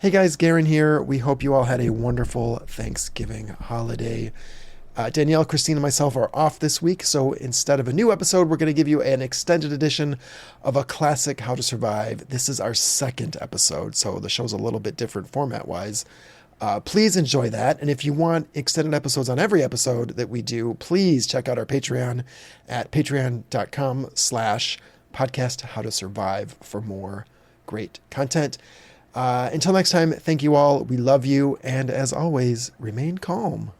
Hey guys, Garen here. We hope you all had a wonderful Thanksgiving holiday. Danielle, Christine, and myself are off this week, so instead of a new episode, we're going to give you an extended edition of a classic How to Survive. This is our second episode, so the show's a little bit different format-wise. Please enjoy that, and if you want extended episodes on every episode that we do, please check out our Patreon at patreon.com/podcasthowtosurvive for more great content. Until next time, thank you all. We love you. And as always, remain calm.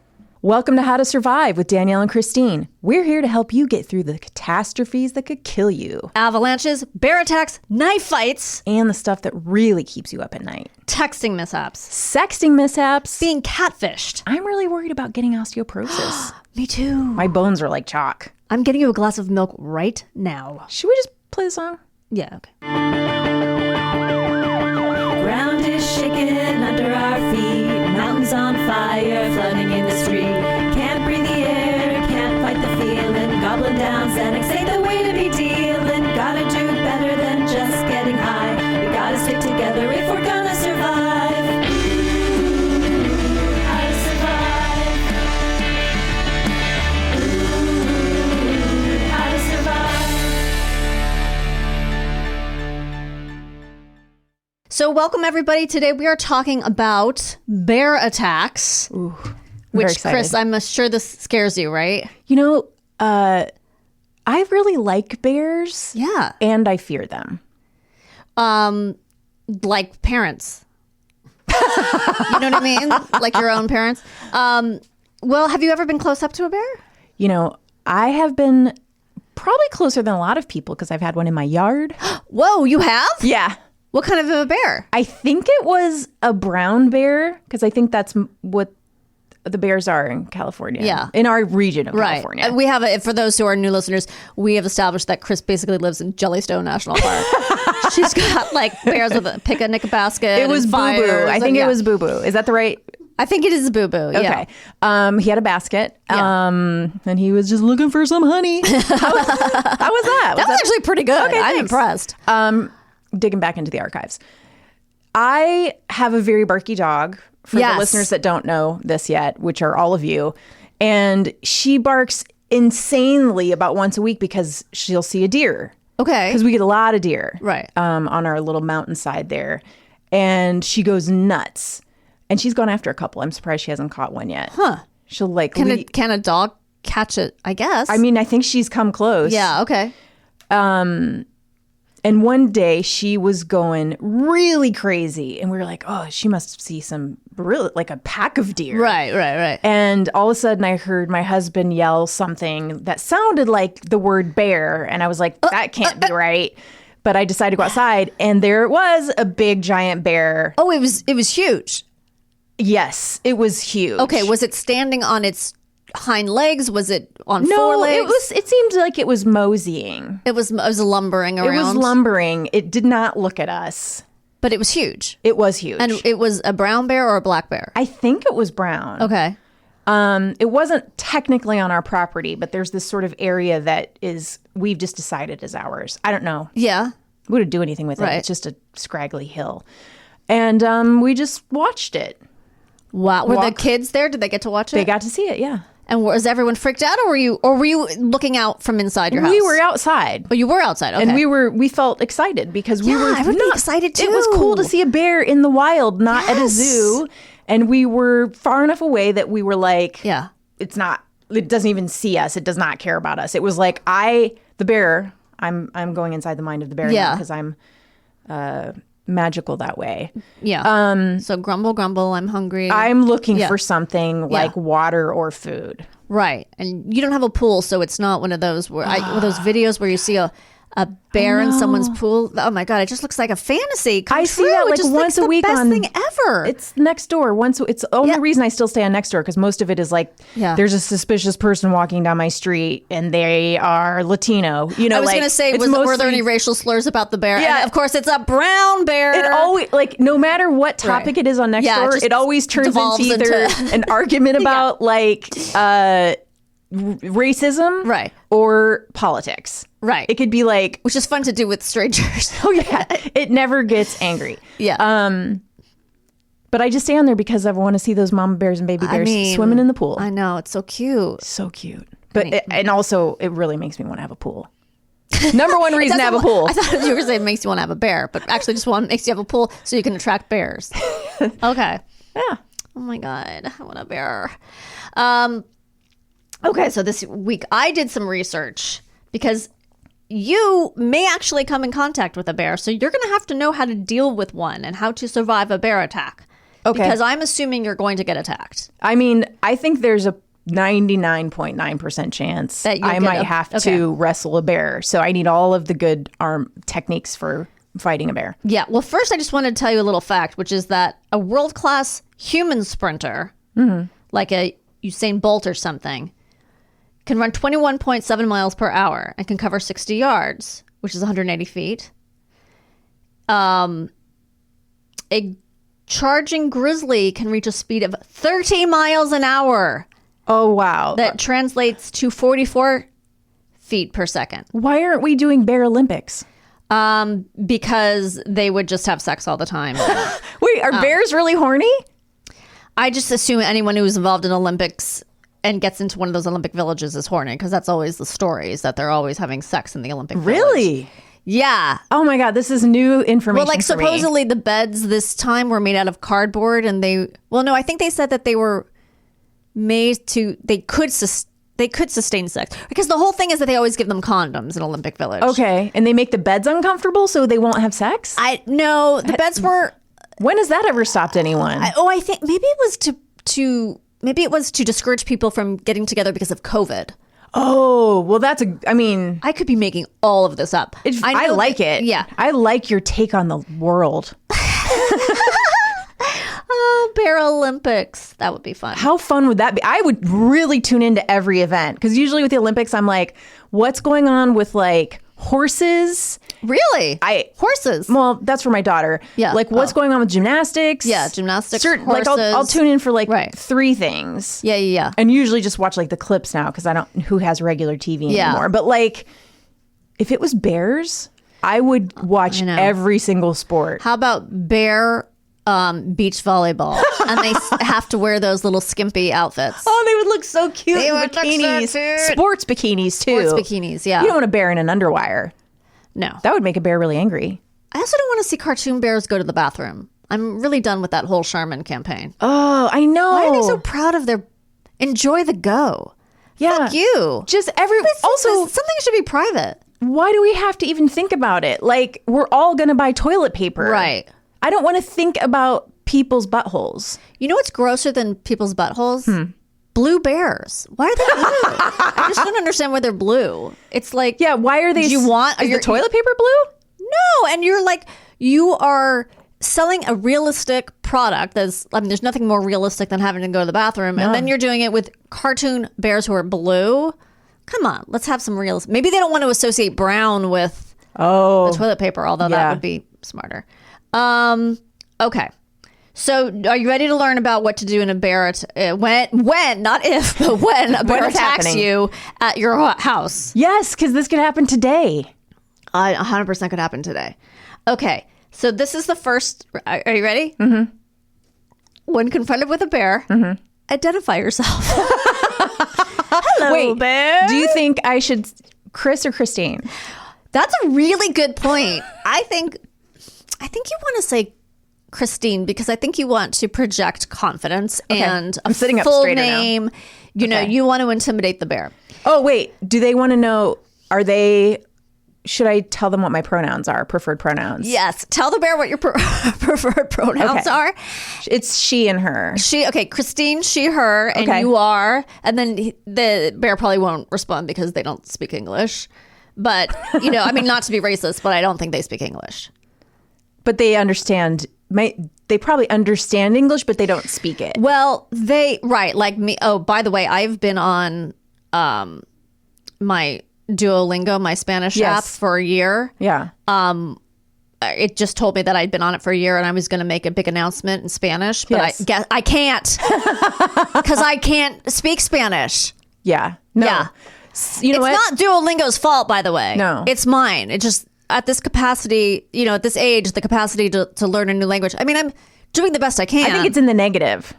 Welcome to How to Survive with Danielle and Christine. We're here to help you get through the catastrophes that could kill you. Avalanches, bear attacks, knife fights. And the stuff that really keeps you up at night. Texting mishaps. Sexting mishaps. Being catfished. I'm really worried about getting osteoporosis. Me too. My bones are like chalk. I'm getting you a glass of milk right now. Should we just play the song? Yeah, okay. Ground is shaking under our feet, mountains on fire, flooding in the street. Can't breathe the air, can't fight the feeling, gobbling down Xanax ain't the way to be dealing. Gotta do better than just getting high. We gotta stick together if we're gonna survive. Ooh, how to survive. Ooh, how to survive. So welcome everybody. Today we are talking about bear attacks. Ooh, which, Chris, I'm sure this scares you, right? You know, I really like bears. Yeah. And I fear them. Like parents. You know what I mean? Like your own parents. Well, have you ever been close up to a bear? You know, I have been probably closer than a lot of people because I've had one in my yard. Whoa, you have? Yeah. What kind of a bear? I think it was a brown bear because I think that's what the bears are in California. Yeah. In our region of California. We have, for those who are new listeners, we have established that Chris basically lives in Jellystone National Park. She's got like bears with a picnic basket. It was Boo Boo. I think it was Boo Boo. Is that the right? I think it is Boo Boo. Yeah. Okay. He had a basket. Yeah. And he was just looking for some honey. How was that? That was actually pretty good. Okay, I'm thanks. impressed. Digging back into the archives. I have a very barky dog, for the listeners that don't know this yet, which are all of you. And she barks insanely about once a week because she'll see a deer. Okay. Because we get a lot of deer. Right. On our little mountainside there. And she goes nuts. And she's gone after a couple. I'm surprised she hasn't caught one yet. Huh. She'll like... Can a dog catch it, I guess? I mean, I think she's come close. Yeah, okay. And one day she was going really crazy. And we were like, oh, she must see some really, like a pack of deer. Right. And all of a sudden I heard my husband yell something that sounded like the word bear. And I was like, that can't be right. But I decided to go outside. And there it was, a big giant bear. Oh, it was huge. Yes, it was huge. Okay, was it standing on its hind legs? Was it on four legs? It seemed like it was moseying. It was lumbering around. It was lumbering. It did not look at us. But it was huge. It was huge. And it was a brown bear or a black bear? I think it was brown. Okay. It wasn't technically on our property, but there's this sort of area that we've just decided is ours. I don't know. Yeah. We wouldn't do anything with it. Right. It's just a scraggly hill. And we just watched it. Wow. Were the kids there? Did they get to watch it? They got to see it, yeah. And was everyone freaked out, or were you looking out from inside your house? We were outside. Oh, you were outside. Okay. And we felt excited because we were I would be excited too. It was cool to see a bear in the wild, not at a zoo. And we were far enough away that we were like, yeah, it doesn't even see us. It does not care about us. It was like the bear, I'm going inside the mind of the bear now because I'm magical that way. Yeah. So grumble, I'm hungry. I'm looking for something like water or food. Right. And you don't have a pool, so it's not one of those where those videos where you see a bear in someone's pool. Oh my God, it just looks like a fantasy come I true. see that It like just once looks a week the best on thing ever. It's next door. It's the only reason I still stay on next door because most of it is like there's a suspicious person walking down my street and they are Latino. You know, I was going to say, were there any racial slurs about the bear? Yeah, and of course, it's a brown bear. It always no matter what topic it is on next door, it always turns into either an argument about racism, or politics. Right. It could be like, which is fun to do with strangers. Oh yeah. It never gets angry. Yeah. But I just stay on there because I want to see those mama bears and baby bears swimming in the pool. I know, it's so cute. So cute. But and also, it really makes me want to have a pool. Number one reason to have a pool. I thought you were going to say it makes you want to have a bear, but actually just makes you have a pool so you can attract bears. Okay. Yeah. Oh my God, I want a bear. Okay, so this week I did some research because you may actually come in contact with a bear, so you're going to have to know how to deal with one and how to survive a bear attack. Okay. Because I'm assuming you're going to get attacked. I mean, I think there's a 99.9% chance that I might have to wrestle a bear. So I need all of the good arm techniques for fighting a bear. Yeah. Well, first, I just wanted to tell you a little fact, which is that a world-class human sprinter, like a Usain Bolt or something, can run 21.7 miles per hour and can cover 60 yards, which is 180 feet. A charging grizzly can reach a speed of 30 miles an hour. Oh, wow. That translates to 44 feet per second. Why aren't we doing Bear Olympics? Because they would just have sex all the time. Wait, are bears really horny? I just assume anyone who's involved in Olympics and gets into one of those Olympic villages is horny, because that's always the story, is that they're always having sex in the Olympic village. Really? Yeah. Oh my God, this is new information. Well, like for me. supposedly the beds this time were made out of cardboard, and I think they said that they were made to, they could sustain sex, because the whole thing is that they always give them condoms in Olympic Village. Okay, and they make the beds uncomfortable so they won't have sex? No, the beds were. When has that ever stopped anyone? I think maybe it was to discourage people from getting together because of COVID. Oh, well, I could be making all of this up. I like it. Yeah. I like your take on the world. Oh, Bear Olympics. That would be fun. How fun would that be? I would really tune into every event, because usually with the Olympics, I'm like, what's going on with like horses? Really? Horses? Well, that's for my daughter. Yeah. Like what's going on with gymnastics? Yeah, gymnastics, Like horses. I'll tune in for like Right. 3 things. Yeah. And usually just watch like the clips now, because I don't who has regular TV anymore. But like, if it was bears, I would watch every single sport. How about bear beach volleyball? And they have to wear those little skimpy outfits. Oh, they would look so cute They in would look so bikinis. cute. Sports bikinis too. Sports bikinis, yeah. You don't want a bear in an underwire. No. That would make a bear really angry. I also don't want to see cartoon bears go to the bathroom. I'm really done with that whole Charmin campaign. Oh, I know. Why are they so proud of their enjoy the go? Yeah. Fuck you. Just Something should be private. why do we have to even think about it? Like, we're all going to buy toilet paper. Right. I don't want to think about people's buttholes. You know what's grosser than people's buttholes? Blue bears. Why are they blue? I just don't understand why they're blue. It's like, Yeah, why are they... is the toilet paper blue? No, and you're like, you are selling a realistic product. There's nothing more realistic than having to go to the bathroom, and then you're doing it with cartoon bears who are blue. Come on, let's have some realism. Maybe they don't want to associate brown with the toilet paper, although that would be smarter. Okay. So, are you ready to learn about what to do in a bear when not if, but when a bear attacks happening. you at your house? Yes, because this could happen today. 100% could happen today. Okay. So, this is the first. Are you ready? Mm-hmm. When confronted with a bear, identify yourself. Hello, Wait, bear. do you think I should Chris or Christine? That's a really good point. I think you want to say Christine, because I think you want to project confidence and I'm sitting up full straighter now. name. You know, you want to intimidate the bear. Oh, wait. Do they want to know, should I tell them what my pronouns are, preferred pronouns? Yes. Tell the bear what your preferred pronouns are. It's she and her. Christine, she, her, and you are. And then the bear probably won't respond because they don't speak English. But, not to be racist, but I don't think they speak English. But they understand, they probably understand English, but they don't speak it. Well, like me. Oh, by the way, I've been on my Duolingo, my Spanish app, for a year. Yeah. It just told me that I'd been on it for a year, and I was going to make a big announcement in Spanish, but I can't because I can't speak Spanish. Yeah. No. Yeah. It's not Duolingo's fault, by the way. No. It's mine. It just, at this capacity, at this age, the capacity to learn a new language. I mean, I'm doing the best I can. I think it's in the negative.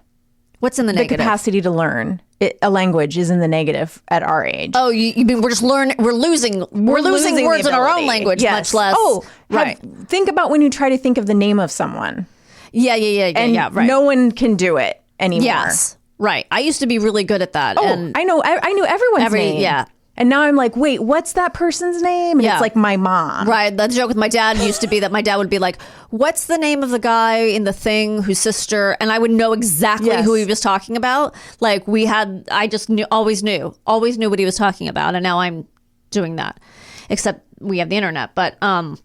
What's in the The negative? capacity to learn a language is in the negative at our age. Oh, you mean we're just learning? We're losing the words in our own ability. language, Yes. much less. Oh, right. Think about when you try to think of the name of someone, Yeah. and Right. no one can do it anymore. Yes. Right. I used to be really good at that. Oh, and I know. I knew everyone's name. Yeah. And now I'm like, wait, what's that person's name? And Yeah. it's like my mom. Right. The joke with my dad used to be that my dad would be like, what's the name of the guy in The Thing whose sister? And I would know exactly Yes. who he was talking about. Like I just always knew what he was talking about. And now I'm doing that, except we have the internet. But not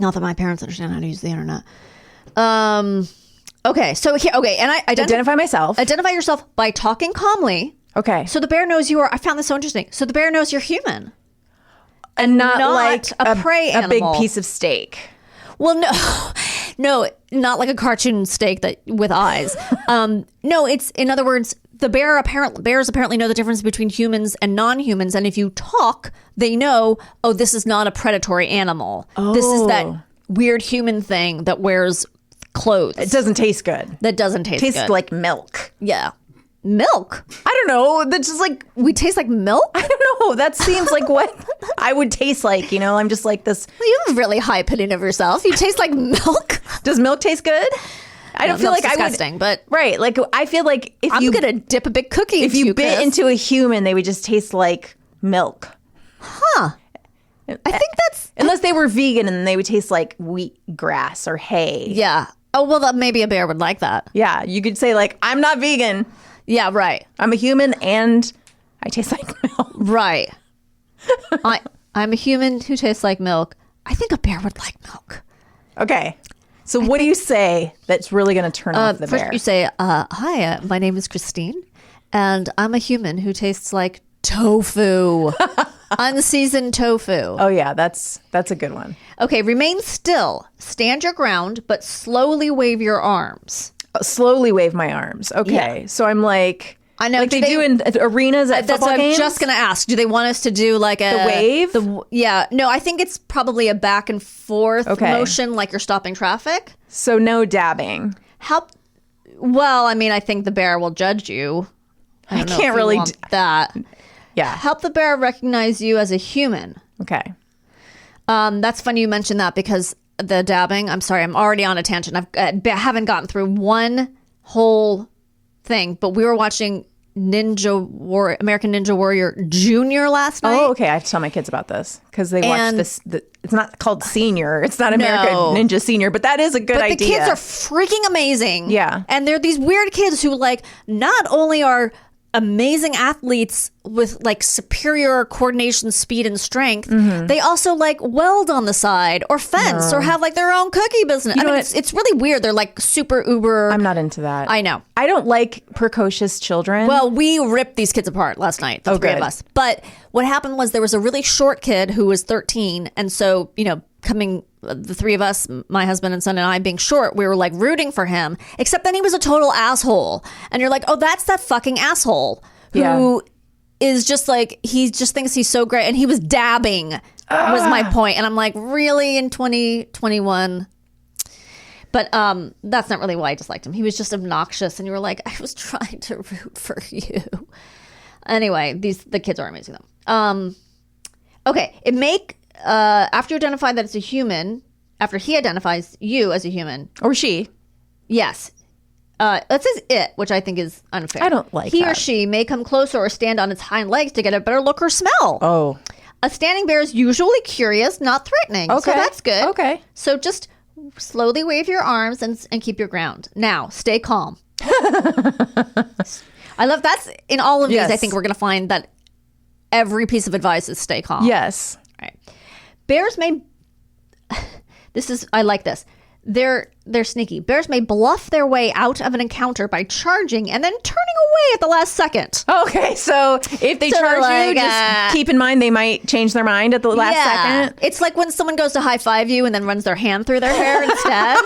that my parents understand how to use the internet. Okay. So here, and I Identify myself. Identify yourself by talking calmly. Okay. So the bear knows you are. I found this so interesting. So the bear knows you're human. And not like a prey a big animal. piece of steak. Well, no, not like a cartoon steak with eyes. No, it's, in other words, bears apparently know the difference between humans and non-humans, and if you talk, they know, oh, this is not a predatory animal. This is that weird human thing that wears clothes. It doesn't taste good. That doesn't taste Tastes good. like milk. Yeah, milk. I don't know. That's just like, We taste like milk. I don't know. That seems like what I would taste like. You know, I'm just like this. Well, you have a really high opinion of yourself. You taste like milk. Does milk taste good? I don't feel like disgusting, I would. but Right. Like, I feel like if I'm you gonna dip a big cookie. if you bit Chris. into a human, they would just taste like milk. I think that's Unless they were vegan and they would taste like wheat grass or hay. yeah. Oh well, maybe a bear would like that. Yeah. You could say like, I'm not vegan. Yeah, right. I'm a human and I taste like milk. Right. I'm a human who tastes like milk. I think a bear would like milk. Okay. So what do you say that's really going to turn off the First bear? you say, hi, my name is Christine, and I'm a human who tastes like tofu. Unseasoned tofu. Oh yeah, that's a good one. Okay, remain still. Stand your ground, but slowly wave your arms. Slowly wave my arms. Okay. So I'm like, I know, like do they they- do in arenas at That's football what I'm games. just going to ask. Do they want us to do like a wave? Yeah. No, I think it's probably a back and forth Okay. motion like you're stopping traffic. So no dabbing. Well, I mean, I think the bear will judge you. I don't know can't if you really want that. Yeah. Help the bear recognize you as a human. Okay. That's funny you mentioned that because the dabbing. I'm sorry, I'm already on a tangent. I haven't gotten through one whole thing, but we were watching American Ninja Warrior Junior last night. Oh, okay. I have to tell my kids about this because they watch And- this. It's not called Senior. It's not American Ninja Senior, but that is a good But idea. the kids are freaking amazing. Yeah. And they're these weird kids who like not only are amazing athletes with like superior coordination, speed, and strength, they also like weld on the side or fence or have like their own cookie business. I know mean, what? it's really weird. They're like super uber. I'm not into that. I know. I don't like precocious children. Well, we ripped these kids apart last night, the three of good. us. But what happened was there was a really short kid who was 13. And so, the three of us, my husband and son and I being short, we were like rooting for him, except then he was a total asshole. And you're like, oh, that's that fucking asshole who is just like, he just thinks he's so great. And he was dabbing was my point. And I'm like, really in 2021? But that's not really why I disliked him. He was just obnoxious, and you were like, I was trying to root for you. Anyway, the kids are amazing though. Okay, after you identify that it's a human, after he identifies you as a human, or she. yes. That says it, which I think is unfair. I don't like he or that. she may come closer or stand on its hind legs to get a better look or smell. Oh. A standing bear is usually curious, not threatening. So Okay. that's good. Okay. So just slowly wave your arms and keep your ground. Now, stay calm. I love that's in all of these. Yes. I think we're going to find that every piece of advice is stay calm. Yes. Right. Bears may. I like this. They're sneaky. Bears may bluff their way out of an encounter by charging and then turning away at the last second. Okay, so if they So charge like, you, just keep in mind they might change their mind at the last second. It's like when someone goes to high five you and then runs their hand through their hair instead.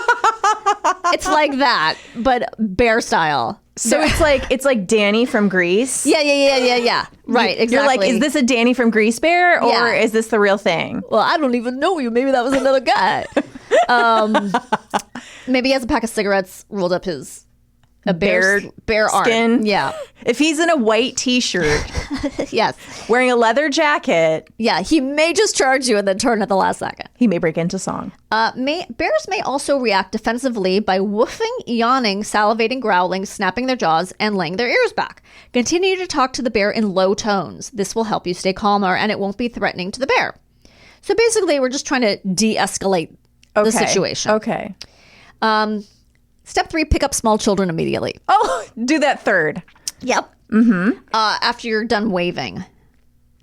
It's like that, but bear style. So it's like Danny from Grease. Yeah. Right, exactly. You're like, is this a Danny from Grease bear or Yeah. is this the real thing? Well, I don't even know you. Maybe that was another guy. Maybe he has a pack of cigarettes rolled up his bear arm. Skin. Yeah. If he's in a white t-shirt, Yes. wearing a leather jacket, Yeah. He may just charge you and then turn at the last second. he may break into song. Bears may also react defensively by woofing, yawning, salivating, growling, snapping their jaws, and laying their ears back. Continue to talk to the bear in low tones. This will help you stay calmer and it won't be threatening to the bear. So basically, we're just trying to de-escalate the situation. Okay. Step 3, pick up small children immediately. Oh, do that third. Yep. Mm-hmm. After you're done waving.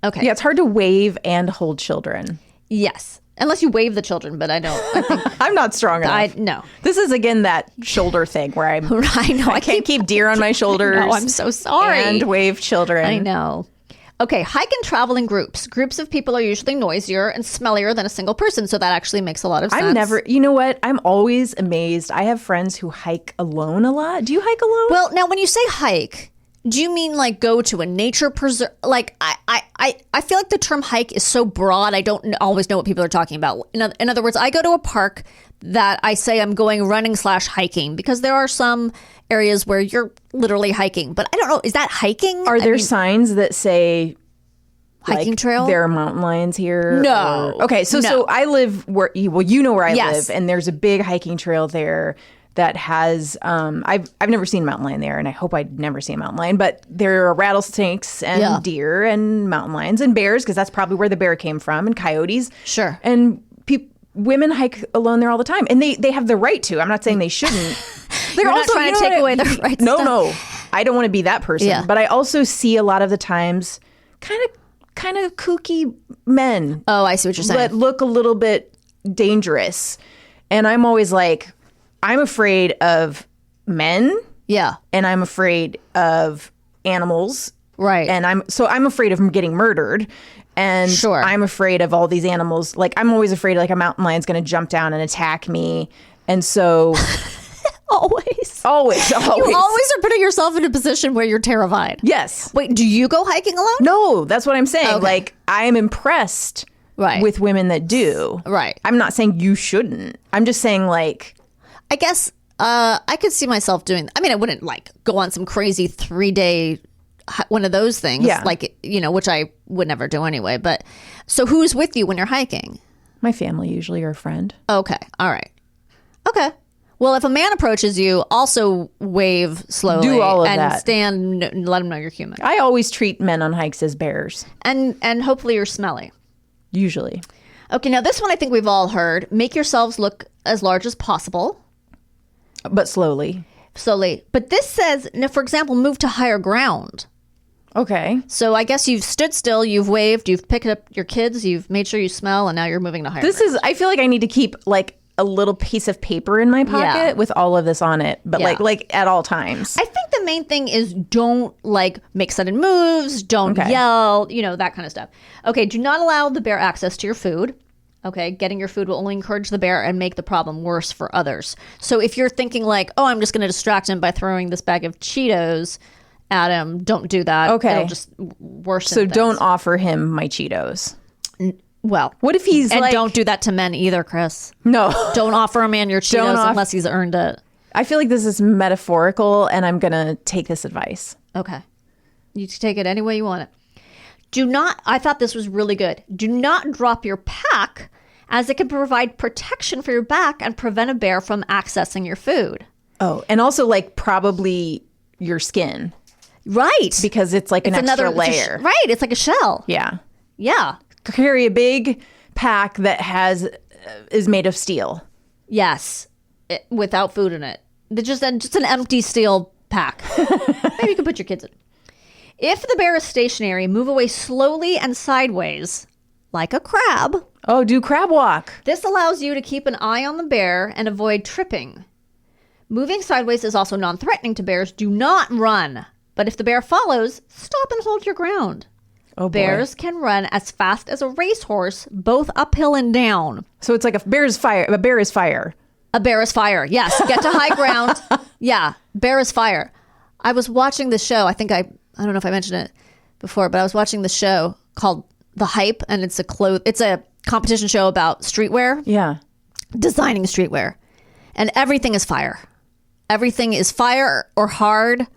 Okay. Yeah, it's hard to wave and hold children. Yes. Unless you wave the children, but I think I'm not strong enough. no. This is again that shoulder thing where I know. I can't keep deer on my shoulders. No, I'm so sorry. And wave children. I know. Okay, hike and travel in groups. Groups of people are usually noisier and smellier than a single person, so that actually makes a lot of sense. You know what? I'm always amazed. I have friends who hike alone a lot. Do you hike alone? Well, now when you say hike, do you mean like go to a nature preserve? Like I feel like the term hike is so broad. I don't always know what people are talking about. In other words, I go to a park that I say I'm going running / hiking because there are some areas where you're literally hiking. But I don't know. Is that hiking? Are there signs that say hiking trail? There are mountain lions here? No. Okay, so I live where you know where I Yes. live, and there's a big hiking trail there that has I've never seen a mountain lion there, and I hope I'd never see a mountain lion, but there are rattlesnakes and deer and mountain lions and bears, because that's probably where the bear came from, and coyotes. Sure. And women hike alone there all the time, and they have the right to. I'm not saying they shouldn't. They're You're not trying to take away their rights. No. I don't want to be that person. Yeah. But I also see a lot of the times kind of kooky men. Oh, I see what you're saying. That look a little bit dangerous. And I'm always like, I'm afraid of men. Yeah. And I'm afraid of animals. Right. And I'm afraid of them getting murdered. And Sure. I'm afraid of all these animals. Like, I'm always afraid like a mountain lion's going to jump down and attack me. And so Always. always. You always are putting yourself in a position where you're terrified. Yes. Wait, do you go hiking alone? No, that's what I'm saying. Okay. Like, I'm impressed with women that do. Right. I'm not saying you shouldn't. I'm just saying, like, I guess I could see myself doing. I mean, I wouldn't like go on some crazy 3-day one of those things. Yeah. Like, which I would never do anyway. But so who's with you when you're hiking? my family usually or a friend. Okay. All right. Okay. Well, if a man approaches you, also wave slowly. Do all of and that. stand and let him know you're human. I always treat men on hikes as bears, And hopefully you're smelly. usually. Okay, now this one I think we've all heard. Make yourselves look as large as possible. But slowly. Slowly. But this says, for example, move to higher ground. Okay. So I guess you've stood still, you've waved, you've picked up your kids, you've made sure you smell, and now you're moving to higher ground. I feel like I need to keep like a little piece of paper in my pocket with all of this on it, but Yeah. like at all times. I think the main thing is don't like make sudden moves, don't yell, that kind of stuff. Okay, do not allow the bear access to your food. Okay, getting your food will only encourage the bear and make the problem worse for others. So if you're thinking like, oh, I'm just going to distract him by throwing this bag of Cheetos at him, don't do that. Okay. It'll just worsen So things. don't offer him my Cheetos. Well, What if he's and like, don't do that to men either, Chris. no. Don't offer a man your Don't Cheetos unless he's earned it. I feel like this is metaphorical and I'm going to take this advice. Okay. You can take it any way you want it. Do not, I thought this was really good. Do not drop your pack, as it can provide protection for your back and prevent a bear from accessing your food. Oh, and also like probably your skin Right. because it's like an extra it's a layer. right. It's like a shell. Yeah. Yeah. Carry a big pack that is made of steel. Yes. Without food in it. Just an empty steel pack. Maybe you can put your kids in. If the bear is stationary, move away slowly and sideways, like a crab. Oh, do crab walk. This allows you to keep an eye on the bear and avoid tripping. Moving sideways is also non-threatening to bears. Do not run. But if the bear follows, stop and hold your ground. Oh, boy. Bears can run as fast as a racehorse, both uphill and down. So it's like a bear is fire. A bear is fire. A bear is fire. Yes. Get to high ground. Yeah. Bear is fire. I was watching the show. I think I don't know if I mentioned it before, but I was watching the show called The Hype, and it's a competition show about streetwear. Yeah. Designing streetwear. And everything is fire. Everything is fire or hard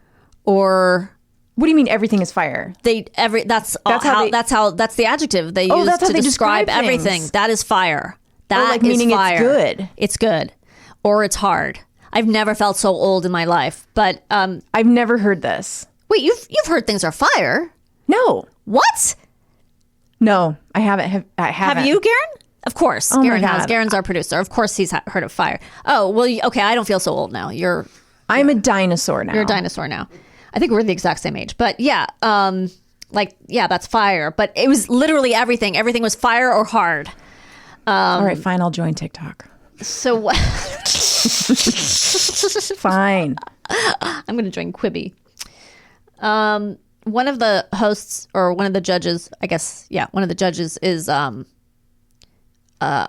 or What do you mean everything is fire? that's the adjective they use that's how to they describe describe everything. things. That is fire. That like is meaning it's fire. good. It's good. Or it's hard. I've never felt so old in my life. But I've never heard this. wait, you've heard things are fire. No. What? No, I haven't. I haven't. Have you, Garen? Of course. Oh my Garen has. God. Garen's our producer. Of course he's heard of fire. Oh, well, okay, I don't feel so old now. I'm a dinosaur now. You're a dinosaur now. I think we're the exact same age. But yeah, that's fire. But it was literally everything. Everything was fire or hard. All right, fine. I'll join TikTok. So what? Fine. I'm going to join Quibi. One of the hosts or one of the judges, I guess, one of the judges is, oh my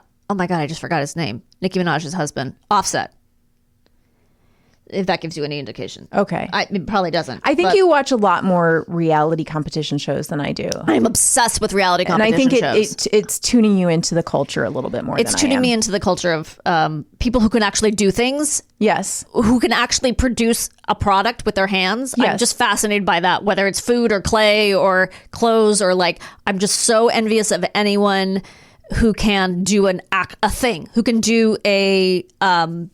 God, I just forgot his name. Nicki Minaj's husband, Offset. If that gives you any indication. Okay. It probably doesn't. I think you watch a lot more reality competition shows than I do. I'm obsessed with reality And I competition think shows. it's tuning you into the culture a little bit more It's than I tuning am. me into the culture of people who can actually do things, Yes. who can actually produce a product with their hands. I'm Yes. just fascinated by that, whether it's food or clay or clothes or I'm just so envious of anyone who can do a thing, who can do a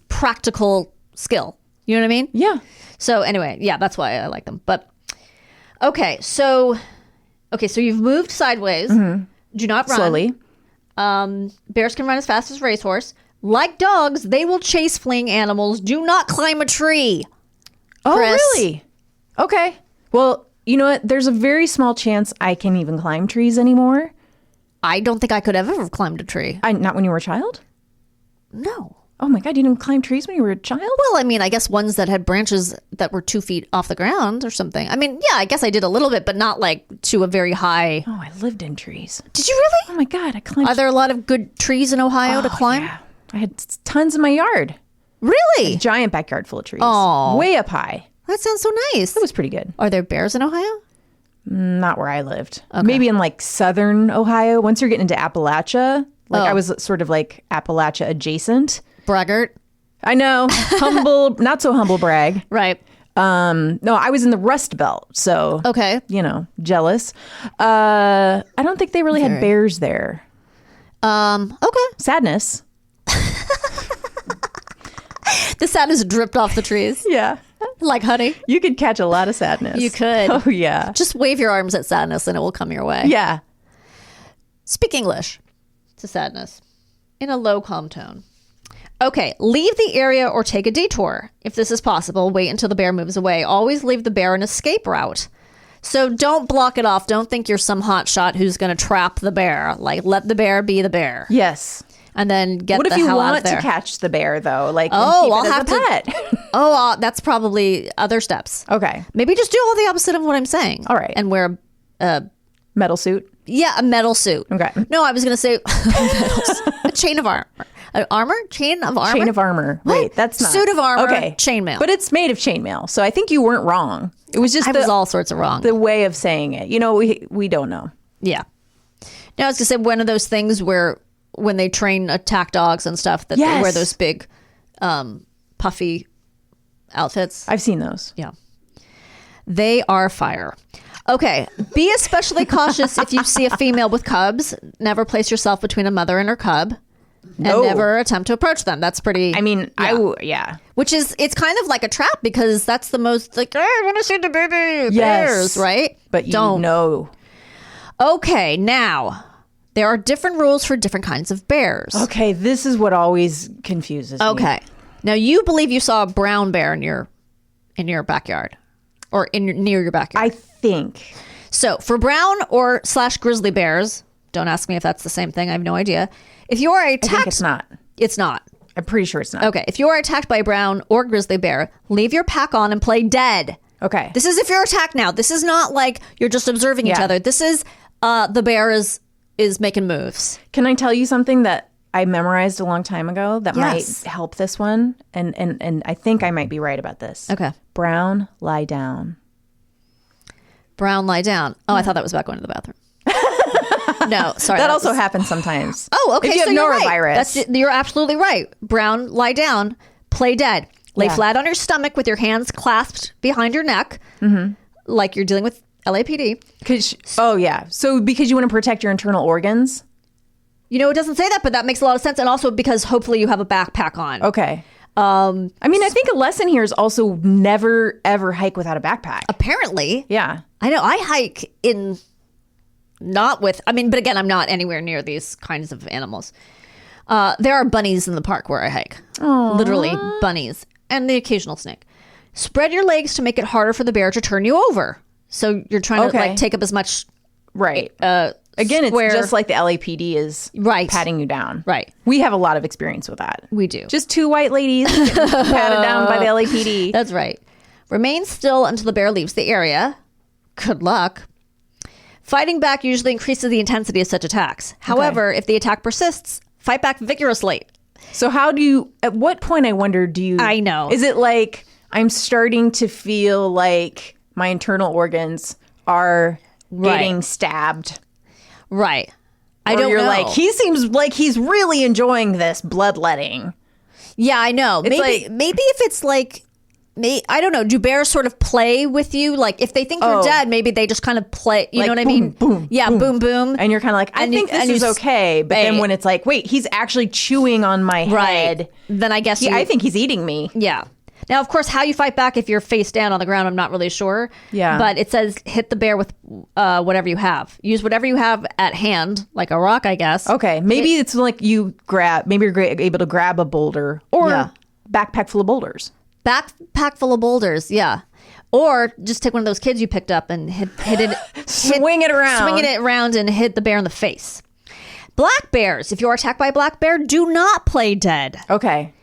practical skill. You know what I mean? Yeah. So anyway, that's why I like them. But okay, so you've moved sideways. Do not run. Slowly. Bears can run as fast as racehorse. Like dogs, they will chase fleeing animals. Do not climb a tree. Oh, Chris. really? Okay. Well, you know what? There's a very small chance I can even climb trees anymore. I don't think I could ever have climbed a tree. Not when you were a child? No. Oh my God, you didn't climb trees when you were a child? Well, I mean, I guess ones that had branches that were 2 feet off the ground or something. I mean, yeah, I guess I did a little bit, but not to a very high. Oh, I lived in trees. Did you really? Oh my God, I climbed. Are there a lot of good trees in Ohio to climb? Yeah. I had tons in my yard. Really? Giant backyard full of trees. Aw. Way up high. That sounds so nice. It was pretty good. Are there bears in Ohio? Not where I lived. Maybe in southern Ohio. Once you're getting into Appalachia, I was sort of Appalachia adjacent. Braggart. I know. Humble, not so humble brag. Right. No, I was in the Rust Belt. So, Okay. Jealous. I don't think they really had bears there. Okay. Sadness. The sadness dripped off the trees Yeah. like honey. You could catch a lot of sadness. You could. Oh, yeah. Just wave your arms at sadness and it will come your way. Yeah. Speak English to sadness in a low, calm tone. Okay, leave the area or take a detour. If this is possible, wait until the bear moves away. Always leave the bear an escape route. So don't block it off. Don't think you're some hot shot who's going to trap the bear. Let the bear be the bear. Yes. And then get What the if you hell out of want there. to catch the bear, though? And I'll keep it have as a pet. That's probably other steps. Okay. Maybe just do all the opposite of what I'm saying. All right. And wear Metal suit. a metal suit. Okay. No, I was going to say a chain of armor. Armor? Chain of armor? Chain of armor. What? Wait, that's not. Suit of armor, Okay. chainmail. But it's made of chainmail. So I think you weren't wrong. It was just I was all sorts of wrong. the way of saying it. We don't know. Yeah. Now I was going to say one of those things where when they train attack dogs and stuff that they Yes. wear those big puffy outfits. I've seen those. Yeah. They are fire. Okay. Be especially cautious if you see a female with cubs. Never place yourself between a mother and her cub. No. And never attempt to approach them. That's pretty. I mean, yeah. Which is, it's kind of like a trap because that's the most hey, I want to see the baby bears, right? But you don't know. Okay, now there are different rules for different kinds of bears. Okay, this is what always confuses me. Okay, now you believe you saw a brown bear in your backyard, or near your backyard. I think. So for brown or / grizzly bears, don't ask me if that's the same thing. I have no idea. If you are I attacked, think it's not. It's not. I'm pretty sure it's not. Okay, if you are attacked by a brown or grizzly bear, leave your pack on and play dead. Okay. This is if you're attacked now. This is not like you're just observing each Yeah. other. This is the bear is making moves. Can I tell you something that I memorized a long time ago that Yes. might help this one? And I think I might be right about this. Okay. Brown, lie down. Brown, lie down. Oh, I thought that was about going to the bathroom. No, sorry. That also happens sometimes. Oh, okay. If you so have you're norovirus. right. You're absolutely right. Brown, lie down. Play dead. Lay Yeah. flat on your stomach with your hands clasped behind your neck, like you're dealing with LAPD. So because you want to protect your internal organs. You know, it doesn't say that, but that makes a lot of sense. And also because hopefully you have a backpack on. Okay. I mean, I think a lesson here is also never ever hike without a backpack. Apparently. Yeah. I know. I hike but again, I'm not anywhere near these kinds of animals. There are bunnies in the park where I hike. Aww. Literally bunnies. And the occasional snake. Spread your legs to make it harder for the bear to turn you over. So you're trying to like take up as much. Right. Again, it's just like the LAPD is patting you down. Right. We have a lot of experience with that. We do. Just two white ladies getting patted down by the LAPD. That's right. Remain still until the bear leaves the area. Good luck. Fighting back usually increases the intensity of such attacks. However, if the attack persists, fight back vigorously. So at what point, I wonder, I know. Is it like I'm starting to feel like my internal organs are getting stabbed? Right. I Or don't you're know. like, he seems like he's really enjoying this bloodletting. Yeah, I know. It's Maybe if it's like, I don't know. Do bears sort of play with you? Like if they think you're dead, maybe they just kind of play. You know what I mean? Boom, yeah, boom, boom. And you're kind of like, I think this is okay. But then when it's like, wait, he's actually chewing on my head. Then I guess I think he's eating me. Yeah. Now, of course, how you fight back if you're face down on the ground, I'm not really sure. Yeah. But it says hit the bear with whatever you have. Use whatever you have at hand, like a rock, I guess. Okay. Maybe it's like you're able to grab a boulder or backpack full of boulders. Backpack full of boulders, yeah. Or just take one of those kids you picked up and hit it. Swing it around and hit the bear in the face. Black bears. If you are attacked by a black bear, do not play dead. Okay.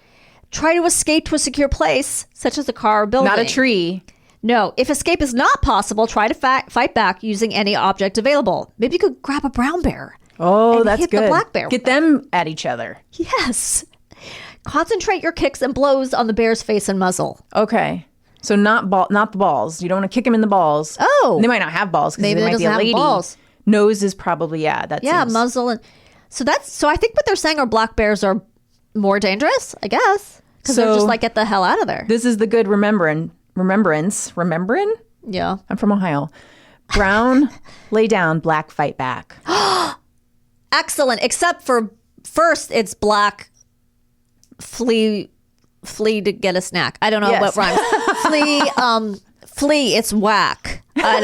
Try to escape to a secure place, such as a car or building. Not a tree. No. If escape is not possible, try to fight back using any object available. Maybe you could grab a brown bear. Oh, and that's hit good. The black bear. Get them at each other. Yes. Concentrate your kicks and blows on the bear's face and muzzle. Okay. So not the balls. You don't want to kick him in the balls. Oh. They might not have balls because Maybe they they might be a doesn't have lady. balls. Nose is probably, seems... muzzle. And so I think what they're saying are black bears are more dangerous, I guess. Because they're just like, get the hell out of there. This is the good remembrance. Remembering? Yeah. I'm from Ohio. Brown, lay down. Black, fight back. Excellent. Except for first, it's black, flee to get a snack. I don't know what rhymes. Flee, it's whack. I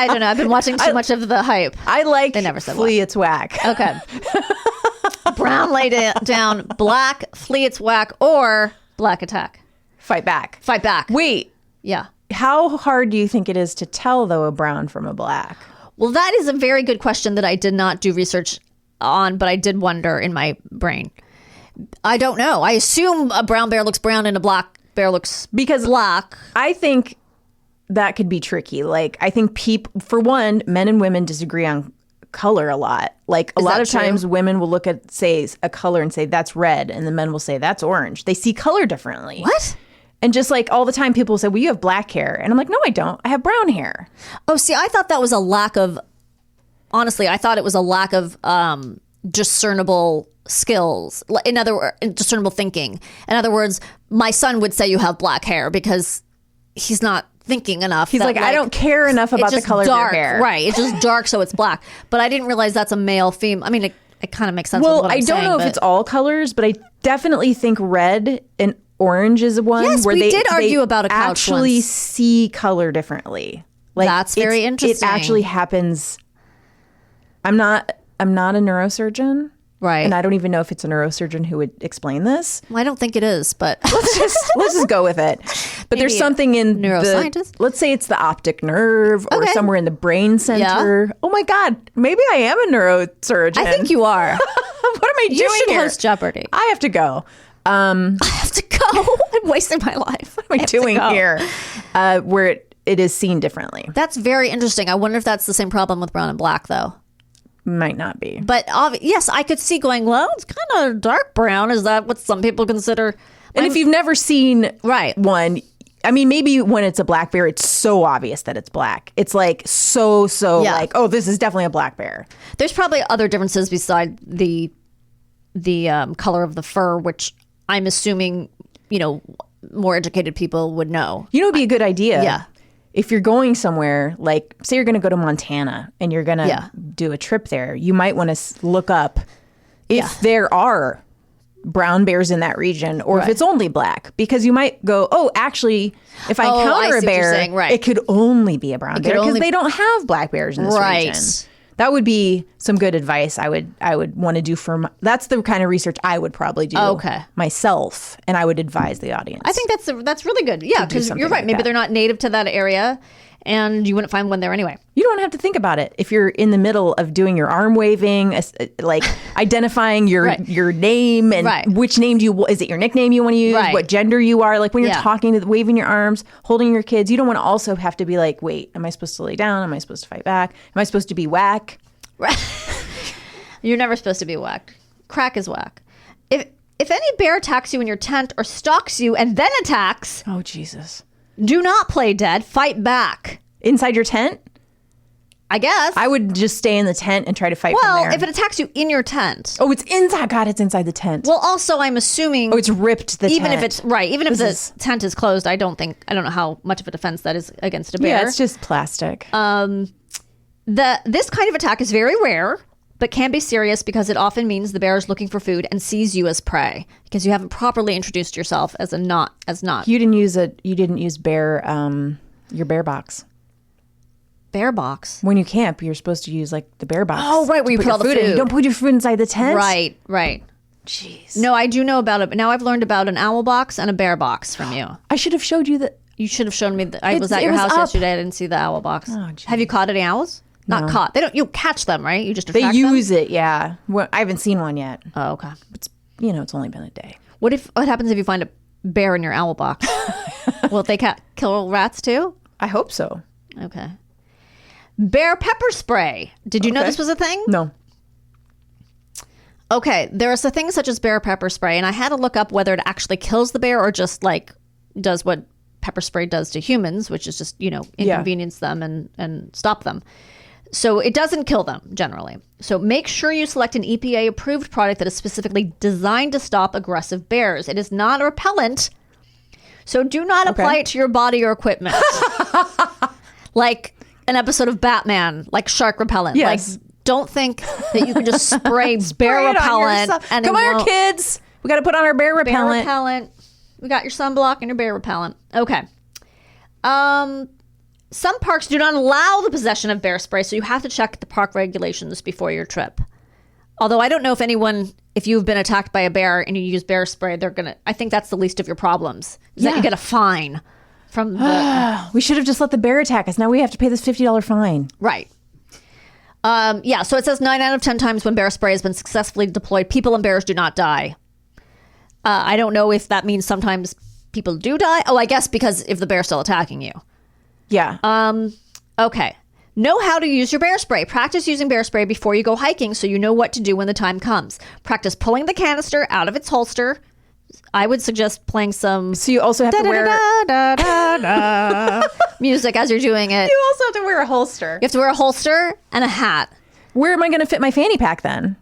don't know. I've been watching too much of the hype. I like they never said flee, whack. it's whack. Okay. Brown, lay down. Black, flee, it's whack. Or black, attack. Fight back. Fight back. Wait. Yeah. How hard do you think it is to tell, though, a brown from a black? Well, that is a very good question that I did not do research on, but I did wonder in my brain. I don't know. I assume a brown bear looks brown and a black bear looks black. I think that could be tricky. Like, I think for one, men and women disagree on color a lot. Like, a lot of times women will look at, say, a color and say, that's red. And the men will say, that's orange. They see color differently. What? And just like all the time people will say, well, you have black hair. And I'm like, no, I don't. I have brown hair. Oh, see, I thought that was a lack of, honestly, I thought it was a lack of discernible skills. In other words, discernible thinking. In other words, my son would say you have black hair because he's not thinking enough. He's like, I don't care enough about the color dark, of your hair. Right. It's just dark, so it's black. But I didn't realize that's a male theme. I mean, it kind of makes sense. Well, with what I'm I don't saying, know if it's all colors, but I definitely think red and orange is one yes, where we they did argue about a couch actually once. see color differently. Like, that's very interesting. It actually happens. I'm not a neurosurgeon. Right. And I don't even know if it's a neurosurgeon who would explain this. Well, I don't think it is, but let's just go with it. But there's something in neuroscientist. Let's say it's the optic nerve or somewhere in the brain center. Yeah. Oh my God, maybe I am a neurosurgeon. I think you are. What am I doing You should here? host Jeopardy. I have to go. I have to go. I'm wasting my life. What am I doing here? Where it is seen differently. That's very interesting. I wonder if that's the same problem with brown and black, though. Might not be. But yes, I could see going, well, it's kind of dark brown. Is that what some people consider? And if you've never seen one, I mean, maybe when it's a black bear, it's so obvious that it's black. It's like so like, oh, this is definitely a black bear. There's probably other differences beside the color of the fur, which I'm assuming more educated people would know. You know, it'd be a good idea. Yeah. If you're going somewhere, like say you're going to go to Montana and you're going to Yeah. do a trip there, you might want to look up if Yeah. there are brown bears in that region or if Right. it's only black, because you might go, oh, actually, if I Oh, I encounter see a what you're bear, saying, right. it could only be a brown bear because only- they don't have black bears in this Right. region. That would be some good advice I would want to do that's the kind of research I would probably do Okay. myself, and I would advise the audience. I think that's really good. Yeah, because something you're right. like Maybe that. they're not native to that area, and you wouldn't find one there anyway. you don't have to think about it if you're in the middle of doing your arm waving, like identifying your Right. your name and Right. which name is it your nickname you want to use, Right. what gender you are, like when you're Yeah. talking to waving your arms, holding your kids, you don't want to also have to be like, wait, am I supposed to lay down? Am I supposed to fight back? Am I supposed to be whack? You're never supposed to be whacked. Crack is whack. If any bear attacks you in your tent or stalks you and then attacks, Oh Jesus! do not play dead. Fight back. Inside your tent? I guess. I would just stay in the tent and try to fight from well, there. if it attacks you in your tent. Oh, it's inside. God, it's inside the tent. Well, also, I'm assuming. Oh, it's ripped the even tent. if it's right, even if This the is- tent is closed, I don't know how much of a defense that is against a bear. Yeah, it's just plastic. This kind of attack is very rare, but can be serious because it often means the bear is looking for food and sees you as prey because you haven't properly introduced yourself as not. You didn't use bear your bear box. Bear box. When you camp, you're supposed to use like the bear box. Oh, right, where you put your all the in. food. You don't put your food inside the tent. Right. Jeez. No, I do know about it. But now I've learned about an owl box and a bear box from you. I should have showed you that. You should have shown me that. I was It at your was house up. yesterday. I didn't see the owl box. geez. Have you caught any owls? Not caught. They don't. You catch them, right? You just They attract use it. Yeah. Well, I haven't seen one yet. them? Oh, okay. It's only been a day. What happens if you find a bear in your owl box? Will they kill rats too? I hope so. Okay. Bear pepper spray. Did you know Okay. this was a thing? No. Okay, there are some things such as bear pepper spray, and I had to look up whether it actually kills the bear or just like does what pepper spray does to humans, which is just inconvenience them and stop them. So it doesn't kill them generally. So make sure you select an EPA approved product that is specifically designed to stop aggressive bears. It is not a repellent, so do not apply it to your body or equipment. Like an episode of Batman, like shark repellent. Yes. Like, don't think that you can just spray bear Spray it on repellent. yourself. And Come it on, won't- kids. We got to put on our bear Bear repellent. repellent. We got your sunblock and your bear repellent. Okay. Some parks do not allow the possession of bear spray, so you have to check the park regulations before your trip. Although I don't know if you've been attacked by a bear and you use bear spray, I think that's the least of your problems. Is that Yeah. you get a fine from the We should have just let the bear attack us. Now we have to pay this $50 fine. right. Yeah, so it says 9 out of 10 times when bear spray has been successfully deployed, people and bears do not die. I don't know if that means sometimes people do die. Oh, I guess because if the bear's still attacking you. Yeah. Okay. Know how to use your bear spray. Practice using bear spray before you go hiking so you know what to do when the time comes. Practice pulling the canister out of its holster. I would suggest playing some so you also have to wear. music as you're doing it. You also have to wear a holster. You have to wear a holster and a hat. Where am I going to fit my fanny pack then?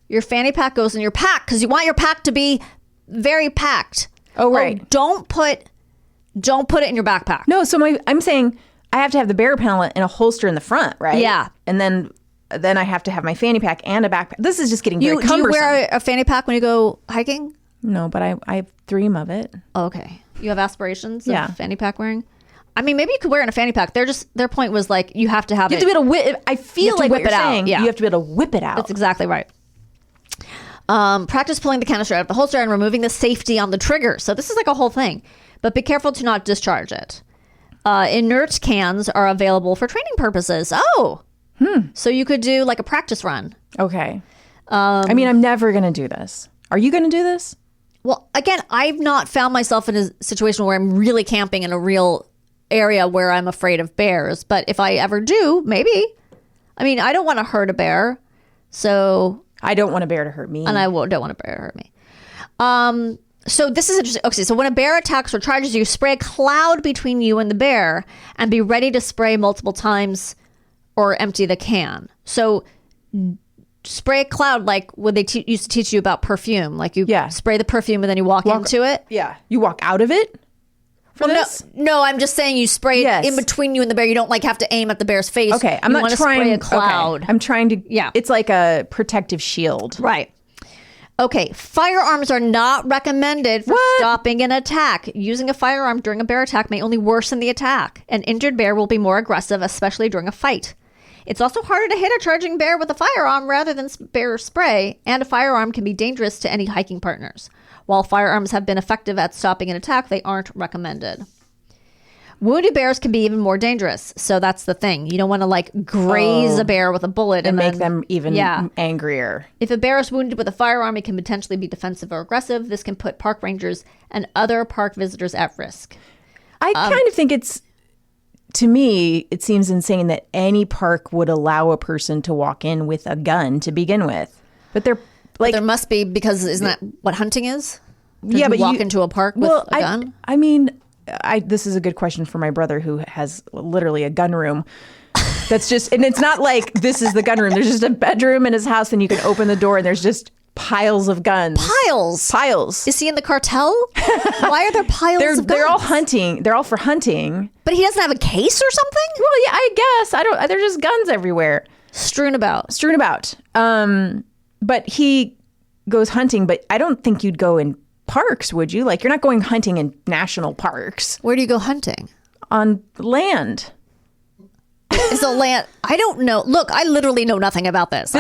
Your fanny pack goes in your pack because you want your pack to be very packed. Oh, right. Don't put it in your backpack. No, so I'm saying I have to have the bear repellent in a holster in the front, right? Yeah. And then I have to have my fanny pack and a backpack. This is just getting very Do you cumbersome. wear a fanny pack when you go hiking? No, but I dream of it. Okay. You have aspirations of Yeah. fanny pack wearing? I mean, maybe you could wear it in a fanny pack. Their point was like, you have to have You have to be able to whip. I feel like what whip you're it out, saying. yeah. You have to be able to whip it out. That's exactly right. Practice pulling the canister out of the holster and removing the safety on the trigger. So this is like a whole thing. But be careful to not discharge it. Inert cans are available for training purposes. Oh. So you could do like a practice run. Okay. I mean, I'm never going to do this. Are you going to do this? Well, again, I've not found myself in a situation where I'm really camping in a real area where I'm afraid of bears. But if I ever do, maybe. I mean, I don't want to hurt a bear. So... I don't want a bear to hurt me. And I don't want a bear to hurt me. So this is interesting. Okay, so when a bear attacks or charges you, spray a cloud between you and the bear and be ready to spray multiple times or empty the can. So spray a cloud like when they used to teach you about perfume. Like you Yeah. spray the perfume and then you walk into it. Yeah. You walk out of it for this? No, I'm just saying you spray Yes. it in between you and the bear. You don't like have to aim at the bear's face. Okay. I'm You not wanna trying spray a cloud. Okay. I'm trying to. Yeah. It's like a protective shield. Right. Okay, firearms are not recommended for stopping an attack. Using a firearm during a bear attack may only worsen the attack. An injured bear will be more aggressive, especially during a fight. It's also harder to hit a charging bear with a firearm rather than bear spray, and a firearm can be dangerous to any hiking partners. While firearms have been effective at stopping an attack, they aren't recommended. Wounded bears can be even more dangerous. So that's the thing. You don't want to like graze a bear with a bullet And make then- them even angrier. If a bear is wounded with a firearm, it can potentially be defensive or aggressive. This can put park rangers and other park visitors at risk. I kind of think to me, it seems insane that any park would allow a person to walk in with a gun to begin with. But they're like, There must be, because isn't that what hunting is? Did yeah, you but walk into a park with a gun? I mean, this is a good question for my brother who has literally a gun room. That's just, and it's not like this is the gun room. There's just a bedroom in his house, and you can open the door, and there's just piles of guns. Piles. Is he in the cartel? Why are there piles of guns? They're all hunting. They're all for hunting. But he doesn't have a case or something? Well, yeah, I guess. I don't. There's just guns everywhere. Strewn about. But he goes hunting. But I don't think you'd go in parks, would you? Like, you're not going hunting in national parks. Where do you go hunting? On land. Is the land? I don't know. Look, I literally know nothing about this.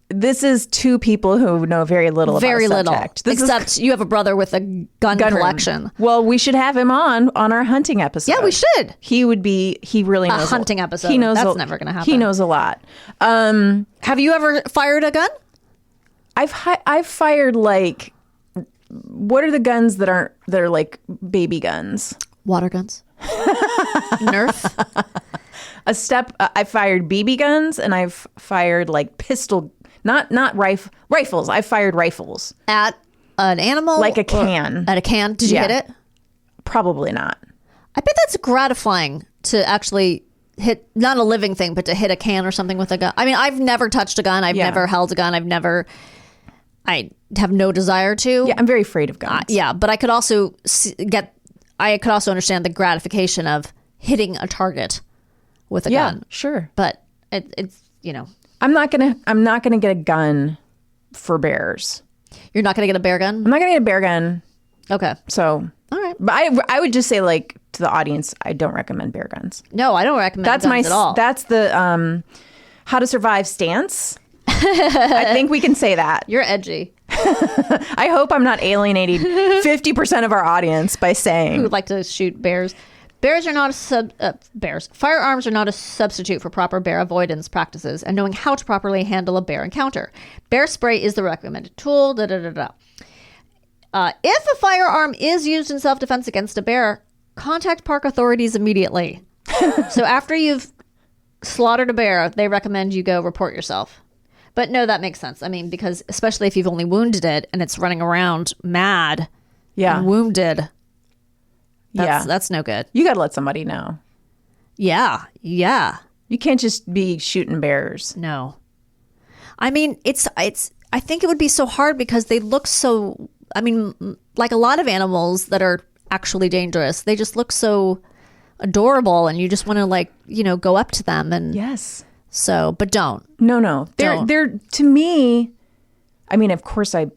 This is two people who know very little about the subject. Except you have a brother with a gun collection. Room. Well, we should have him on our hunting episode. Yeah, we should. He really knows a hunting episode. He knows that's never going to happen. He knows a lot. Have you ever fired a gun? I've fired like, what are the guns that are like baby guns? Water guns. Nerf. I fired BB guns, and I've fired like pistol, not rifles. I've fired rifles At an animal? like a can. At a can? Did you hit it? Probably not. I bet that's gratifying to actually hit, not a living thing, but to hit a can or something with a gun. I mean, I've never touched a gun. I've never held a gun. I have no desire to. Yeah, I'm very afraid of guns. Yeah, but I could also understand the gratification of hitting a target with a gun. Sure. But it's I'm not gonna get a gun for bears. You're not gonna get a bear gun? I'm not gonna get a bear gun. Okay. So, all right. But I would just say, like, to the audience, I don't recommend bear guns. No, I don't recommend guns at all. That's the how to survive stance. I think we can say that. You're edgy. I hope I'm not alienating 50% of our audience by saying Who would like to shoot bears. Firearms are not a substitute for proper bear avoidance practices and knowing how to properly handle a bear encounter. Bear spray is the recommended tool. If a firearm is used in self-defense against a bear, contact park authorities immediately. So after you've slaughtered a bear, they recommend you go report yourself. But no, that makes sense. I mean, because especially if you've only wounded it and it's running around mad and wounded. That's no good. You got to let somebody know. Yeah. You can't just be shooting bears. No. I mean, I think it would be so hard because they look so, I mean, like a lot of animals that are actually dangerous, they just look so adorable and you just want to go up to them and yes. So, but don't. No. They're to me, I mean, of course I'm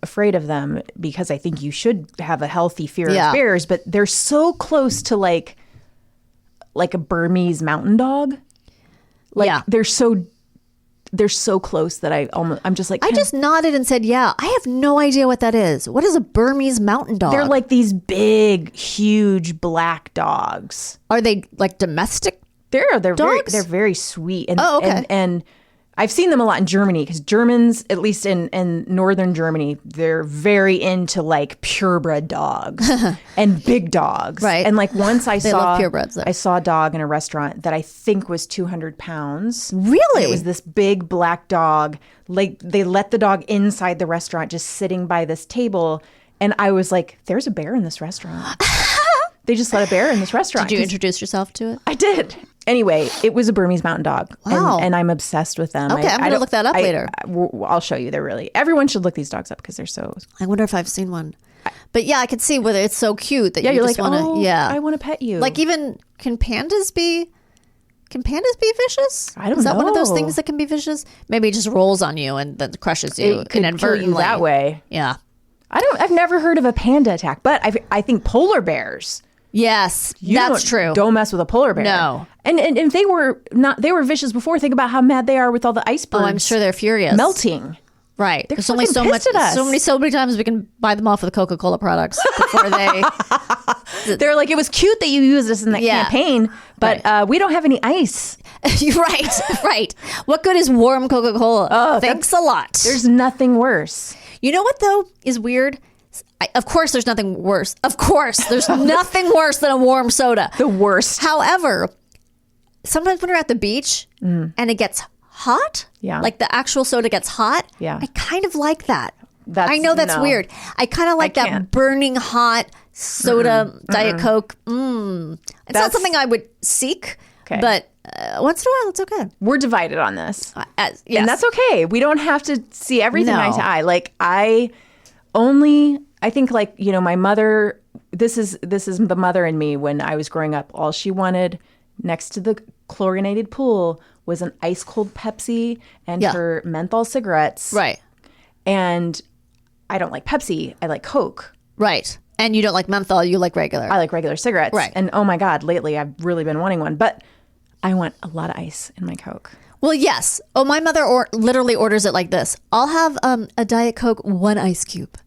afraid of them because I think you should have a healthy fear of bears, but they're so close to like a Burmese mountain dog. They're so close that I'm just like, I just nodded and said, yeah, I have no idea what that is. What is a Burmese mountain dog? They're like these big, huge black dogs. Are they like domestic? They're dogs? They're very sweet. And, okay. And I've seen them a lot in Germany because Germans, at least in northern Germany, they're very into like purebred dogs and big dogs. Right. And like once I saw purebreds there. I saw a dog in a restaurant that I think was 200 pounds. Really? It was this big black dog. Like they let the dog inside the restaurant, just sitting by this table. And I was like, there's a bear in this restaurant. They just let a bear in this restaurant. Did you introduce yourself to it? I did. Anyway, it was a Burmese mountain dog. Wow. And I'm obsessed with them. Okay, I'm going to look that up later. I'll show you. They're really, everyone should look these dogs up because they're so. I wonder if I've seen one. But yeah, I could see whether it's so cute that you you're just like, want to. I want to pet you. Like even can pandas be vicious? I don't know. Is that one of those things that can be vicious? Maybe it just rolls on you and then crushes you it could kill inadvertently you that way. Yeah. I've never heard of a panda attack, but I think polar bears. Yes, that's true. Don't mess with a polar bear. No. And if they were vicious before, think about how mad they are with all the icebergs. Oh, I'm sure they're furious. Melting. Right. They're There's only so pissed at us. many times we can buy them off with the Coca-Cola products before they. They're like, it was cute that you used us in that campaign, but we don't have any ice. Right. What good is warm Coca-Cola? Oh, thanks a lot. There's nothing worse. You know what though is weird? Of course, there's nothing worse. Of course, there's nothing worse than a warm soda. The worst. However, sometimes when you're at the beach and it gets hot, like the actual soda gets hot, I kind of like that. I know that's weird. I kind of like that burning hot soda, Diet Coke. It's not something I would seek, but once in a while, it's okay. We're divided on this. Yes. And that's okay. We don't have to see everything eye to eye. Like I think like, you know, my mother, this is the mother in me when I was growing up. All she wanted next to the chlorinated pool was an ice cold Pepsi and her menthol cigarettes. Right. And I don't like Pepsi. I like Coke. Right. And you don't like menthol. You like regular. I like regular cigarettes. Right. And oh my God, lately I've really been wanting one. But I want a lot of ice in my Coke. Well, yes. Oh, my mother literally orders it like this. I'll have a Diet Coke, 1 ice cube.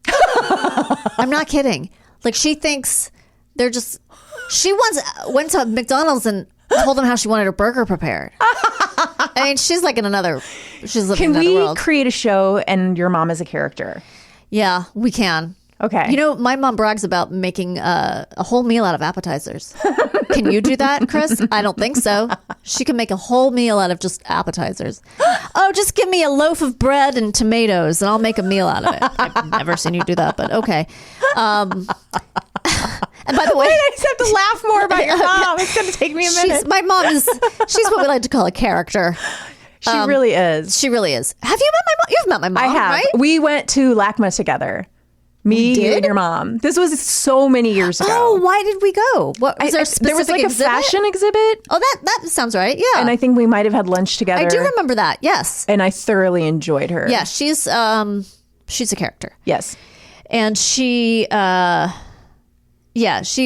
I'm not kidding. Like she thinks they're just. She once went to McDonald's and told them how she wanted her burger prepared. I mean, she's like in another. She's living in another world. Can we create a show and your mom is a character? Yeah, we can. Okay. You know, my mom brags about making a whole meal out of appetizers. Can you do that, Chris? I don't think so. She can make a whole meal out of just appetizers. Oh, just give me a loaf of bread and tomatoes and I'll make a meal out of it. I've never seen you do that, but okay. And by the way, I just have to laugh more about your mom. It's going to take me a minute. My mom she's what we like to call a character. She really is. She really is. Have you met my mom? You've met my mom, I have. right? We went to LACMA together. Me, you, and your mom. This was so many years ago. Oh, why did we go? What was there was like a fashion exhibit. Oh, that sounds right. Yeah. And I think we might have had lunch together. I do remember that. Yes. And I thoroughly enjoyed her. Yeah, she's a character. Yes. And she she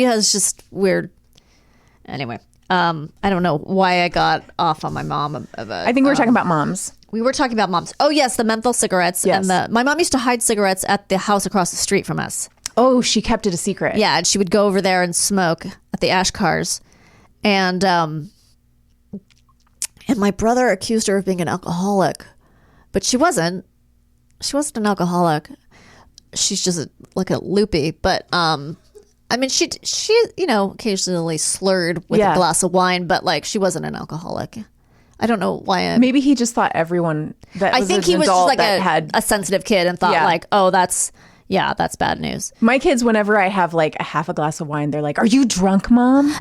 has just weird. Anyway, I don't know why I got off on my mom. I think we were talking about moms. We were talking about moms. Oh, yes, the menthol cigarettes. Yes. And my mom used to hide cigarettes at the house across the street from us. Oh, she kept it a secret. Yeah, and she would go over there and smoke at the ash cars. And my brother accused her of being an alcoholic. But she wasn't. She wasn't an alcoholic. She's just like a loopy. But, I mean, she occasionally slurred with a glass of wine. But, like, she wasn't an alcoholic. I don't know why. Maybe he just thought everyone that I was think an he was adult just like had a sensitive kid and thought like, oh, that's bad news. My kids, whenever I have like a half a glass of wine, they're like, "Are you drunk, Mom?"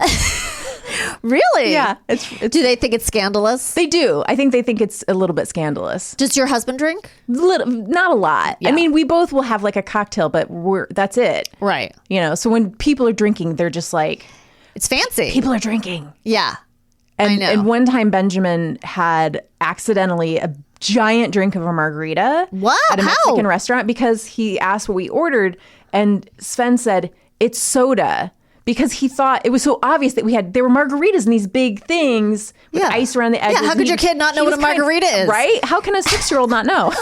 Really? Yeah. Do they think it's scandalous? They do. I think they think it's a little bit scandalous. Does your husband drink? Not a lot. Yeah. I mean, we both will have like a cocktail, but that's it. Right. You know, so when people are drinking, they're just like, it's fancy. People are drinking. Yeah. And one time Benjamin had accidentally a giant drink of a margarita at a Mexican restaurant because he asked what we ordered. And Sven said, "It's soda." Because he thought it was so obvious that there were margaritas in these big things with ice around the edges. Yeah, how could your kid not know what a margarita is? Right? How can a 6-year-old not know?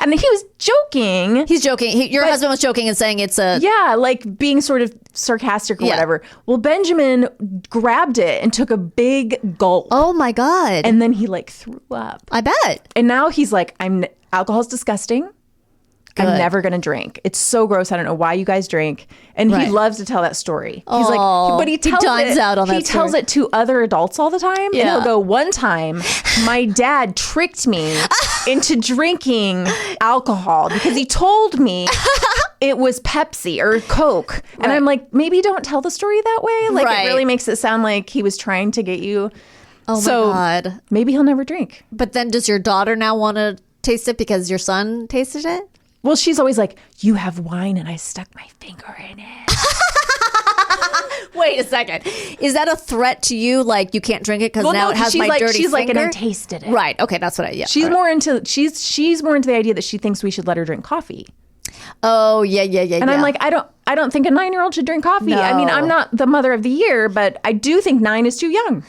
And he was joking. He's joking. Your husband was joking and saying it's a... Yeah, like being sort of sarcastic or whatever. Well, Benjamin grabbed it and took a big gulp. Oh my God. And then he like threw up. I bet. And now he's like, alcohol's disgusting. I'm Good. never going to drink. It's so gross. I don't know why you guys drink. And Right. he loves to tell that story. He's Aw. like, but he tells dines it, out on he that tells story. it to other adults all the time. Yeah. And he'll go, one time, my dad tricked me into drinking alcohol because he told me it was Pepsi or Coke. And Right. I'm like, maybe don't tell the story that way. Like Right. it really makes it sound like he was trying to get you. Oh So my God. maybe he'll never drink. But then does your daughter now want to taste it because your son tasted it? Well, she's always like, you have wine and I stuck my finger in it. Wait a second. Is that a threat to you? Like you can't drink it because now it has she's my like, dirty she's like, finger? and I tasted it. Right. Okay. That's what I. Yeah. She's all right. more into she's more into the idea that she thinks we should let her drink coffee. Oh yeah. And I'm like, I don't think a 9-year-old should drink coffee. I mean, No. I'm not the mother of the year, but I do think 9 is too young.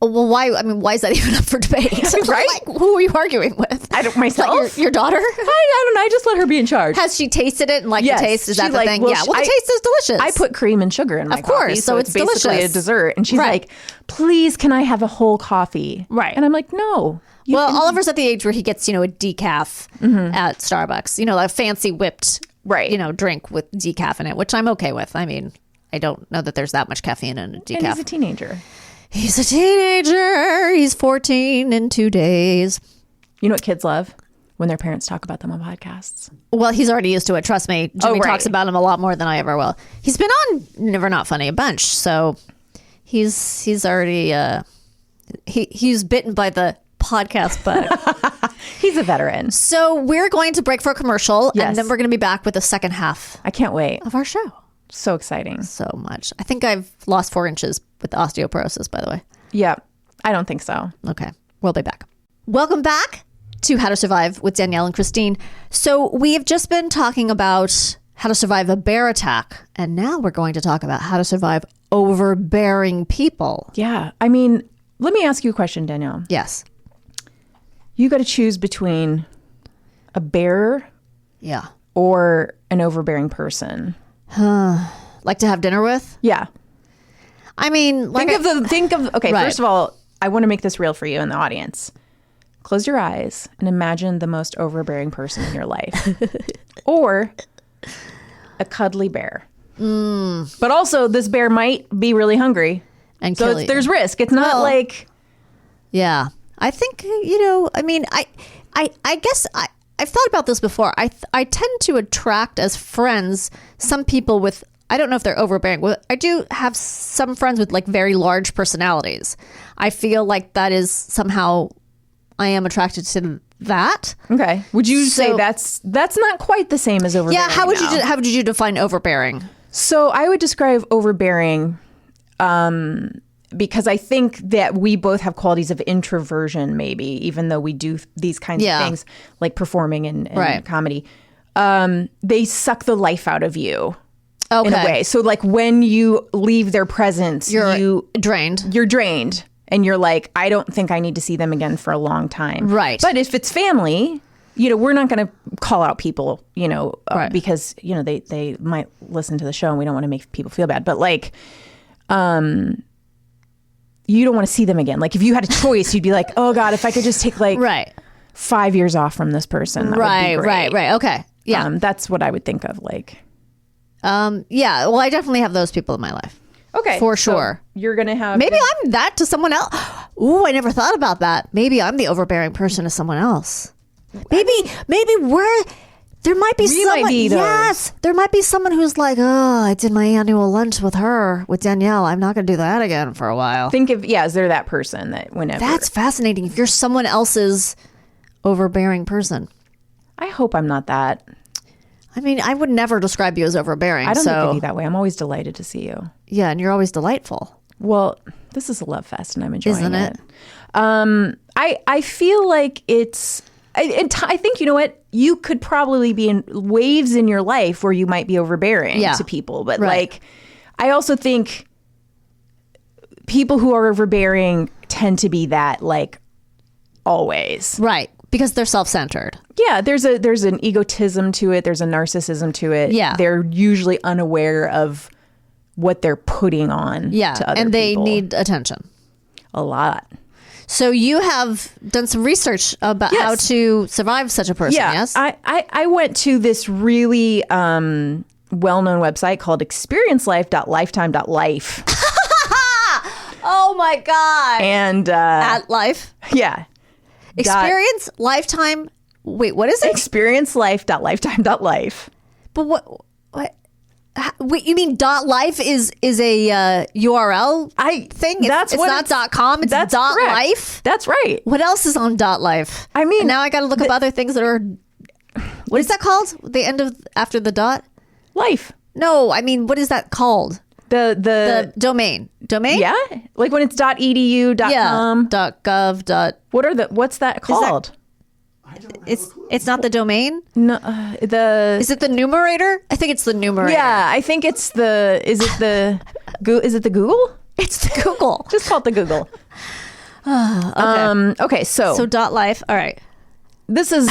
well, why? I mean, why is that even up for debate? Right? Like, who are you arguing with? I don't Like myself. your daughter. I don't know. I just let her be in charge. Has she tasted it and liked Yes. the taste? Is that She's the like, thing? well, Yeah. Well, the I- taste is delicious. I put cream and sugar in my Of course, coffee, so it's basically delicious. a dessert. And she's Right. like, please, can I have a whole coffee? Right. And I'm like, no. You Well, can- Oliver's at the age where he gets, a decaf at Starbucks. A fancy whipped, Right. drink with decaf in it, which I'm okay with. I mean, I don't know that there's that much caffeine in a decaf. and he's a teenager. He's a teenager. He's 14 in 2 days. You know what kids love? When their parents talk about them on podcasts. Well, he's already used to it. Trust me. Jimmy right. talks about him a lot more than I ever will. He's been on Never Not Funny a bunch, so he's already he's bitten by the podcast bug. He's a veteran. So we're going to break for a commercial, Yes. and then we're going to be back with the second half I can't wait. of our show. So exciting. So much. I think I've lost 4 inches with osteoporosis, by the way. Yeah. I don't think so. Okay. We'll be back. Welcome back to How to Survive with Danielle and Christine. So we have just been talking about how to survive a bear attack. And now we're going to talk about how to survive overbearing people. Yeah. I mean, let me ask you a question, Danielle. Yes. You got to choose between a bear Yeah. or an overbearing person. Like to have dinner with? Yeah. I mean, like Think of okay, Right. first of all, I want to make this real for you in the audience. Close your eyes and imagine the most overbearing person in your life. Or a cuddly bear. But also this bear might be really hungry. and So kill you. there's risk. It's not Well, like Yeah. I think, I mean, I guess I've thought about this before. I tend to attract as friends some people with, I don't know if they're overbearing. Well, I do have some friends with like very large personalities. I feel like that is somehow I am attracted to that. okay. Would you say So- that's not quite the same as overbearing? Yeah. How would now? how would you define overbearing? So I would describe overbearing because I think that we both have qualities of introversion, maybe, even though we do these kinds Yeah. of things like performing and Right. comedy. They suck the life out of you in a Okay. way. So like when you leave their presence, You're drained. you're drained and you're like, I don't think I need to see them again for a long time. Right. But if it's family, we're not going to call out people, Right. because, they might listen to the show and we don't want to make people feel bad. But like, you don't want to see them again. Like if you had a choice, you'd be like, oh God, if I could just take like Right. 5 years off from this person. That would be great. Right. Okay. Yeah. That's what I would think of. Like, Yeah. Well, I definitely have those people in my life. okay, For so sure. you're going to have, Maybe I'm that to someone else. Ooh, I never thought about that. Maybe I'm the overbearing person to someone else. Maybe there might be We might someone. be those. Yes, there might be someone who's like, oh, I did my annual lunch with Danielle. I'm not going to do that again for a while. think of, is there that person that whenever. That's fascinating. If you're someone else's overbearing person, I hope I'm not that. I mean, I would never describe you as overbearing. I don't think so of you that way. I'm always delighted to see you. yeah, and you're always delightful. Well, this is a love fest and I'm enjoying Isn't it? I feel like it's, I think, you know what? You could probably be in waves in your life where you might be overbearing Yeah. to people. But Right. like, I also think people who are overbearing tend to be that like always. Right, because they're self-centered. Yeah, there's an egotism to it. There's a narcissism to it. Yeah. They're usually unaware of what they're putting on Yeah, to other and they people. need attention. a lot. So you have done some research about how to survive such a person, yes? I went to this really well-known website called experiencelife.lifetime.life. Oh my God. And At life. yeah. Experience lifetime. Wait, what is it? Experiencelife.lifetime.life. But what wait, you mean .life is a URL thing? It's not .com, it's that's .life? correct. That's right. What else is on .life? I mean, and now I got to look up other things that are what is that called? The end of after the dot? Life. No, I mean, what is that called? The domain. Domain? Yeah. Like when it's .edu, .com. .gov. What's that called? It's not the domain? No, Is it the numerator? I think it's the numerator. Yeah, I think it's is it the Google? It's the Google. Just call it the Google. Okay. Okay, so .life. All right. this is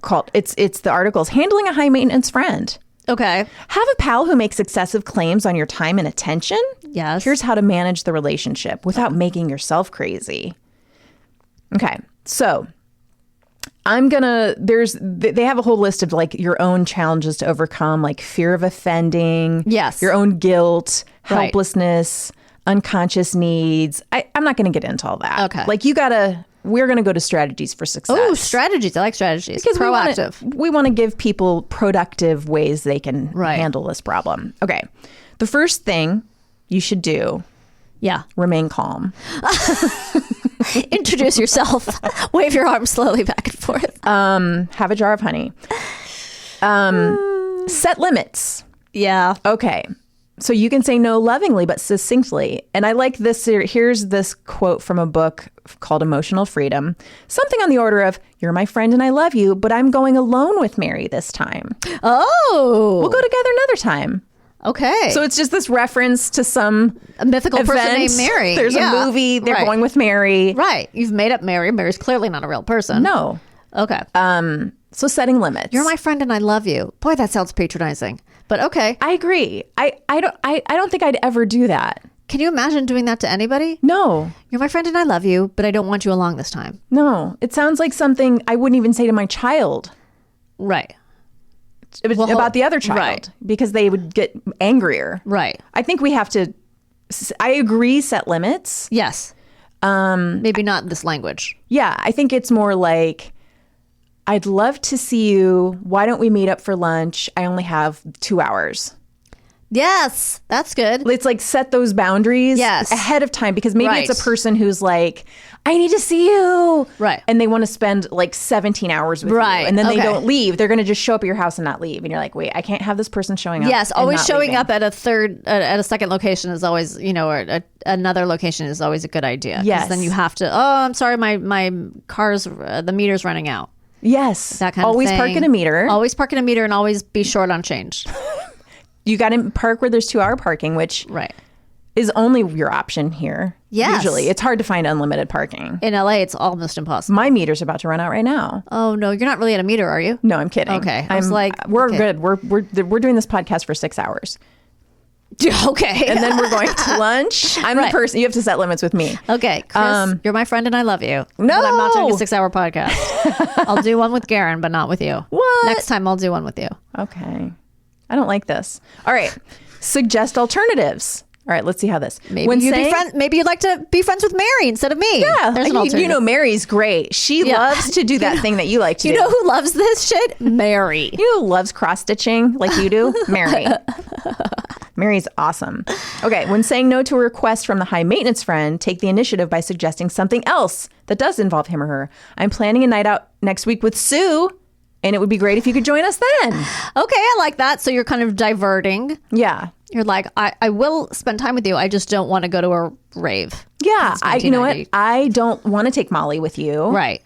called it's the articles handling a high maintenance friend. Okay. Have a pal who makes excessive claims on your time and attention? Yes. Here's how to manage the relationship without making yourself crazy. Okay. So they have a whole list of like your own challenges to overcome, like fear of offending, yes, your own guilt, right, helplessness, unconscious needs. I'm not going to get into all that. Okay. Like we're going to go to strategies for success. Oh, strategies. I like strategies. Because proactive. We want to give people productive ways they can right, handle this problem. Okay. The first thing you should do, remain calm. Introduce yourself. Wave your arms slowly back and forth. Have a jar of honey. Set limits. Yeah. Okay. So you can say no lovingly, but succinctly. And I like this. Here's this quote from a book called Emotional Freedom. Something on the order of, "You're my friend and I love you, but I'm going alone with Mary this time. Oh. We'll go together another time." Okay. So it's just this reference to a mythical person named Mary. There's a movie. They're going with Mary. Right. You've made up Mary. Mary's clearly not a real person. No. Okay. So setting limits. You're my friend and I love you. Boy, that sounds patronizing. But okay. I agree. I don't think I'd ever do that. Can you imagine doing that to anybody? No. You're my friend and I love you, but I don't want you along this time. No. It sounds like something I wouldn't even say to my child. Right. About the other child. Right. Because they would get angrier. Right. I think we have to, I agree, set limits. Yes. Maybe not in this language. Yeah. I think it's more like, I'd love to see you. Why don't we meet up for lunch? I only have 2 hours. Yes, that's good. It's like set those boundaries ahead of time, because maybe it's a person who's like, I need to see you. Right. And they want to spend like 17 hours with you. And then they don't leave. They're going to just show up at your house and not leave. And you're like, wait, I can't have this person showing up. Yes, always showing leaving. up at a second location is always, or another location is always a good idea. Yes. Then you have to, I'm sorry, my car's, the meter's running out. Yes. That kind always of thing. Park in a meter. Always park in a meter and always be short on change. You got to park where there's 2-hour parking, which is only your option here. Yes. Usually. It's hard to find unlimited parking. In LA, it's almost impossible. My meter's about to run out right now. Oh, no. You're not really at a meter, are you? No, I'm kidding. Okay. I was like, we're good. We're doing this podcast for 6 hours. Okay. And then we're going to lunch. I'm the person. You have to set limits with me. Okay. Chris, you're my friend and I love you. No. But I'm not doing a 6-hour podcast. I'll do one with Garen, but not with you. What? Next time I'll do one with you. Okay. I don't like this. All right. Suggest alternatives. All right, let's see how this. Maybe you'd like to be friends with Mary instead of me. Yeah, there's an alternative. Mary's great. She loves to do that thing that you like to do. You know who loves this shit? Mary. You know who loves cross stitching like you do? Mary. Mary's awesome. Okay, when saying no to a request from the high maintenance friend, take the initiative by suggesting something else that does involve him or her. I'm planning a night out next week with Sue, and it would be great if you could join us then. Okay, I like that. So you're kind of diverting. Yeah. You're like, I will spend time with you. I just don't want to go to a rave. Yeah. You know what? I don't want to take Molly with you. Right.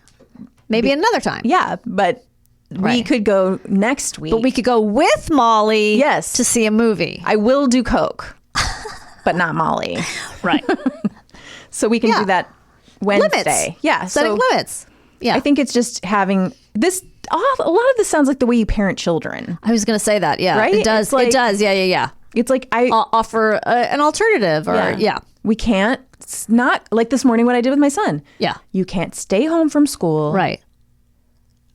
Maybe another time. Yeah. But we could go next week. But we could go with Molly. Yes. To see a movie. I will do Coke, but not Molly. Right. So we can do that Wednesday. Limits. Yeah. Setting limits. Yeah. I think it's just having this. A lot of this sounds like the way you parent children. I was going to say that. Yeah. Right? It does. It does. Yeah. It's like offer an alternative or we can't. It's not like this morning what I did with my son. Yeah. You can't stay home from school. Right.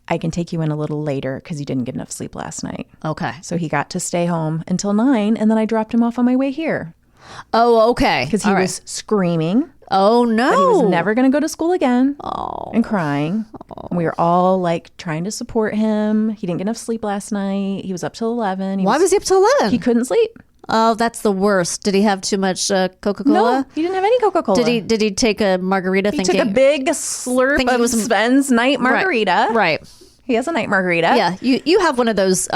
I can take you in a little later because you didn't get enough sleep last night. Okay. So he got to stay home until 9, and then I dropped him off on my way here. Oh, okay. Because he was screaming. Oh, no. That he was never going to go to school again. And crying. And we were all like trying to support him. He didn't get enough sleep last night. He was up till 11. Why was he up till 11? He couldn't sleep. Oh, that's the worst. Did he have too much Coca-Cola? No, he didn't have any Coca-Cola. Did he take a margarita He took a big slurp of Sven's night margarita. Right. He has a night margarita. Yeah. You have one of those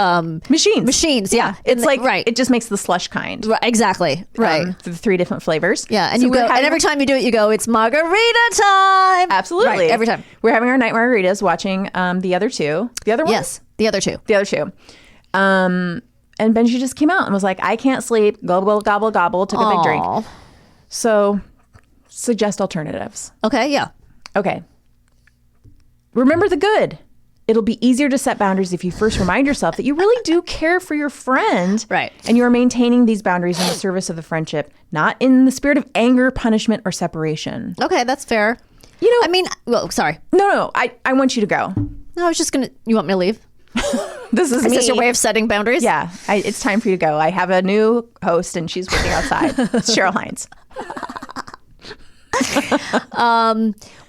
machines. Yeah. It's like it just makes the slush kind. Right, exactly. Right. The 3 different flavors. Yeah. And So you go, and every time you do it, you go, it's margarita time. Absolutely. Right, every time. We're having our night margaritas, watching the other two. The other one? Yes. The other two. The other two. And Benji just came out and was like, I can't sleep. Gobble, gobble, gobble. Took a big drink. So suggest alternatives. Okay. Yeah. Okay. Remember the good. It'll be easier to set boundaries if you first remind yourself that you really do care for your friend. Right. And you are maintaining these boundaries in the service of the friendship, not in the spirit of anger, punishment, or separation. Okay. That's fair. You know, I mean, well, sorry. No. I want you to go. No, I was just going to, you want me to leave? This is Is me. this your way of setting boundaries? Yeah. It's time for you to go. I have a new host and she's waiting outside. It's Cheryl Hines.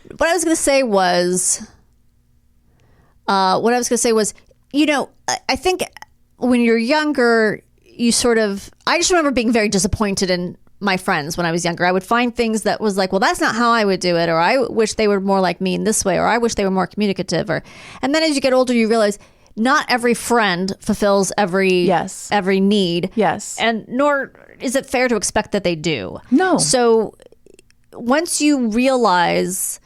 What I was going to say was, you know, I think when you're younger, you sort of, I just remember being very disappointed in my friends when I was younger. I would find things that was like, well, that's not how I would do it. Or I wish they were more like me in this way. Or I wish they were more communicative. And then as you get older, you realize not every friend fulfills every need. Yes. And nor is it fair to expect that they do. No. So once you realize,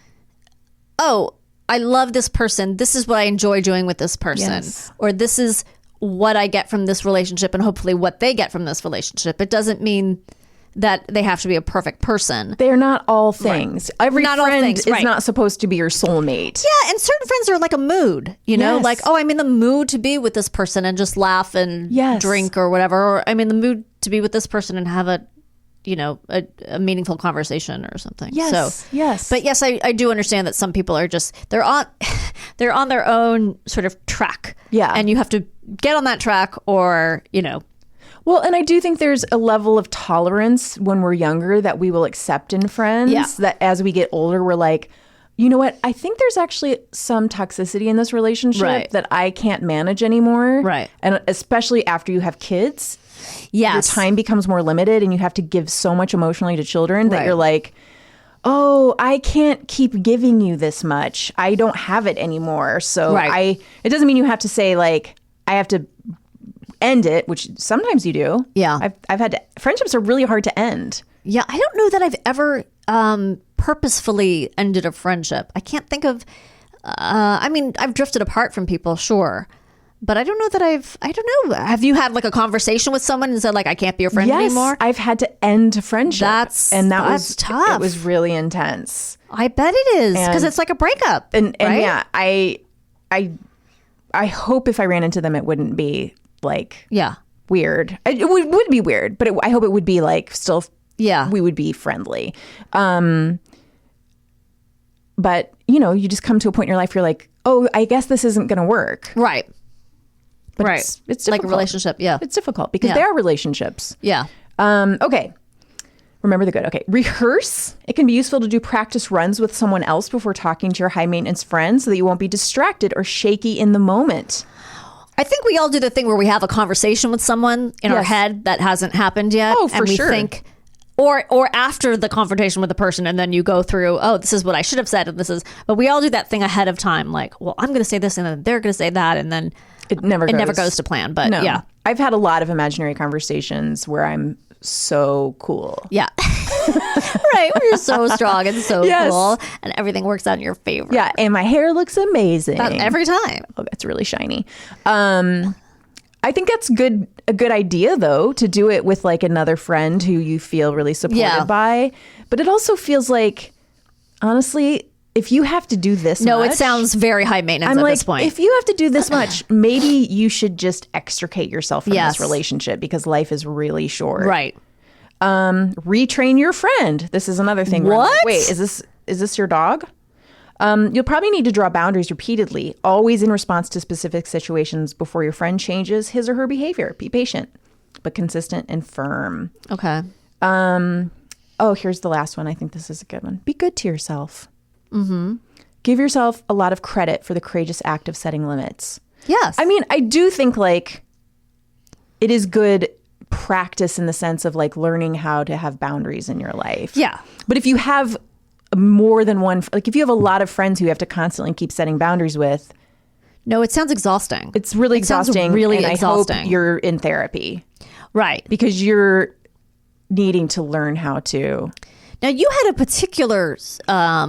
oh, I love this person. This is what I enjoy doing with this person. Yes. Or this is what I get from this relationship and hopefully what they get from this relationship. It doesn't mean that they have to be a perfect person. They're not all things. Right. Every not friend all things, is right. not supposed to be your soulmate. Yeah, and certain friends are like a mood, you know? Yes. Like, oh, I'm in the mood to be with this person and just laugh and drink or whatever. Or I'm in the mood to be with this person and have a meaningful conversation or something. Yes. So, yes. But yes, I do understand that some people are just, they're on their own sort of track. Yeah. And you have to get on that track or, you know. Well, and I do think there's a level of tolerance when we're younger that we will accept in friends. Yeah. That as we get older, we're like, you know what? I think there's actually some toxicity in this relationship that I can't manage anymore. Right. And especially after you have kids. Yes. Your time becomes more limited and you have to give so much emotionally to children that Right. you're like, oh, I can't keep giving you this much. I don't have it anymore. So it doesn't mean you have to say like, I have to end it, which sometimes you do. Yeah. I've had friendships are really hard to end. Yeah. I don't know that I've ever purposefully ended a friendship. I can't think of, I mean, I've drifted apart from people, sure. But I don't know that I don't know. Have you had like a conversation with someone and said like, I can't be your friend anymore? I've had to end a friendship. That's was tough. It was really intense. I bet it is because it's like a breakup. And right? yeah, I hope if I ran into them, it wouldn't be like weird. It would be weird, but I hope it would be like still. Yeah, we would be friendly. But you know, you just come to a point in your life, you're like, oh, I guess this isn't going to work. Right. But right. It's difficult. Like a relationship. Yeah. It's difficult because they are relationships. Yeah. Okay. Remember the good. Okay. Rehearse. It can be useful to do practice runs with someone else before talking to your high maintenance friends so that you won't be distracted or shaky in the moment. I think we all do the thing where we have a conversation with someone in our head that hasn't happened yet. Oh, for and we sure. think, or after the confrontation with the person, and then you go through, oh, this is what I should have said, and this is. But we all do that thing ahead of time, like, well, I'm going to say this, and then they're going to say that, and then it never goes to plan. But yeah, I've had a lot of imaginary conversations where I'm so cool. Yeah. Right. Where you're so strong and so cool, and everything works out in your favor. Yeah, and my hair looks amazing every time. Oh, that's really shiny. I think that's a good idea though, to do it with like another friend who you feel really supported by. But it also feels like, honestly, if you have to do this No, much, it sounds very high maintenance I'm at like, this point. if you have to do this much, maybe you should just extricate yourself from Yes. this relationship because life is really short. Right. Retrain your friend. This is another thing. where I'm like, What? wait, is this your dog? You'll probably need to draw boundaries repeatedly, always in response to specific situations before your friend changes his or her behavior. Be patient, but consistent and firm. Okay. Oh, here's the last one. I think this is a good one. Be good to yourself. Mm-hmm. Give yourself a lot of credit for the courageous act of setting limits. Yes. I mean, I do think like it is good practice in the sense of like learning how to have boundaries in your life. Yeah. But if you have more than one, like if you have a lot of friends who you have to constantly keep setting boundaries with, No, it sounds exhausting. it's really sounds exhausting. really and exhausting. I hope you're in therapy Right. because you're needing to learn how to. Now, you had a particular, I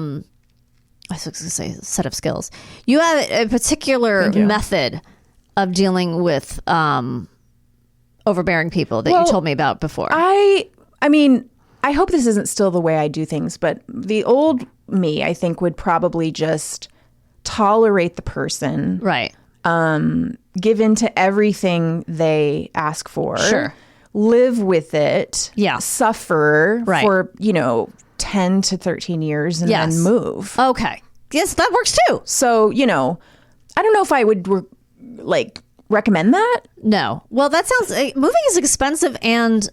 was going to say set of skills. You have a particular you. method of dealing with overbearing people that you Well, told me about before. I mean, I hope this isn't still the way I do things, but the old me, I think, would probably just tolerate the person, right. give in to everything they ask for, Sure. live with it, Yeah. suffer Right. for, 10 to 13 years and Yes. then move. Okay. Yes, that works too. So, I don't know if I would recommend that. No. Well, that sounds, moving is expensive and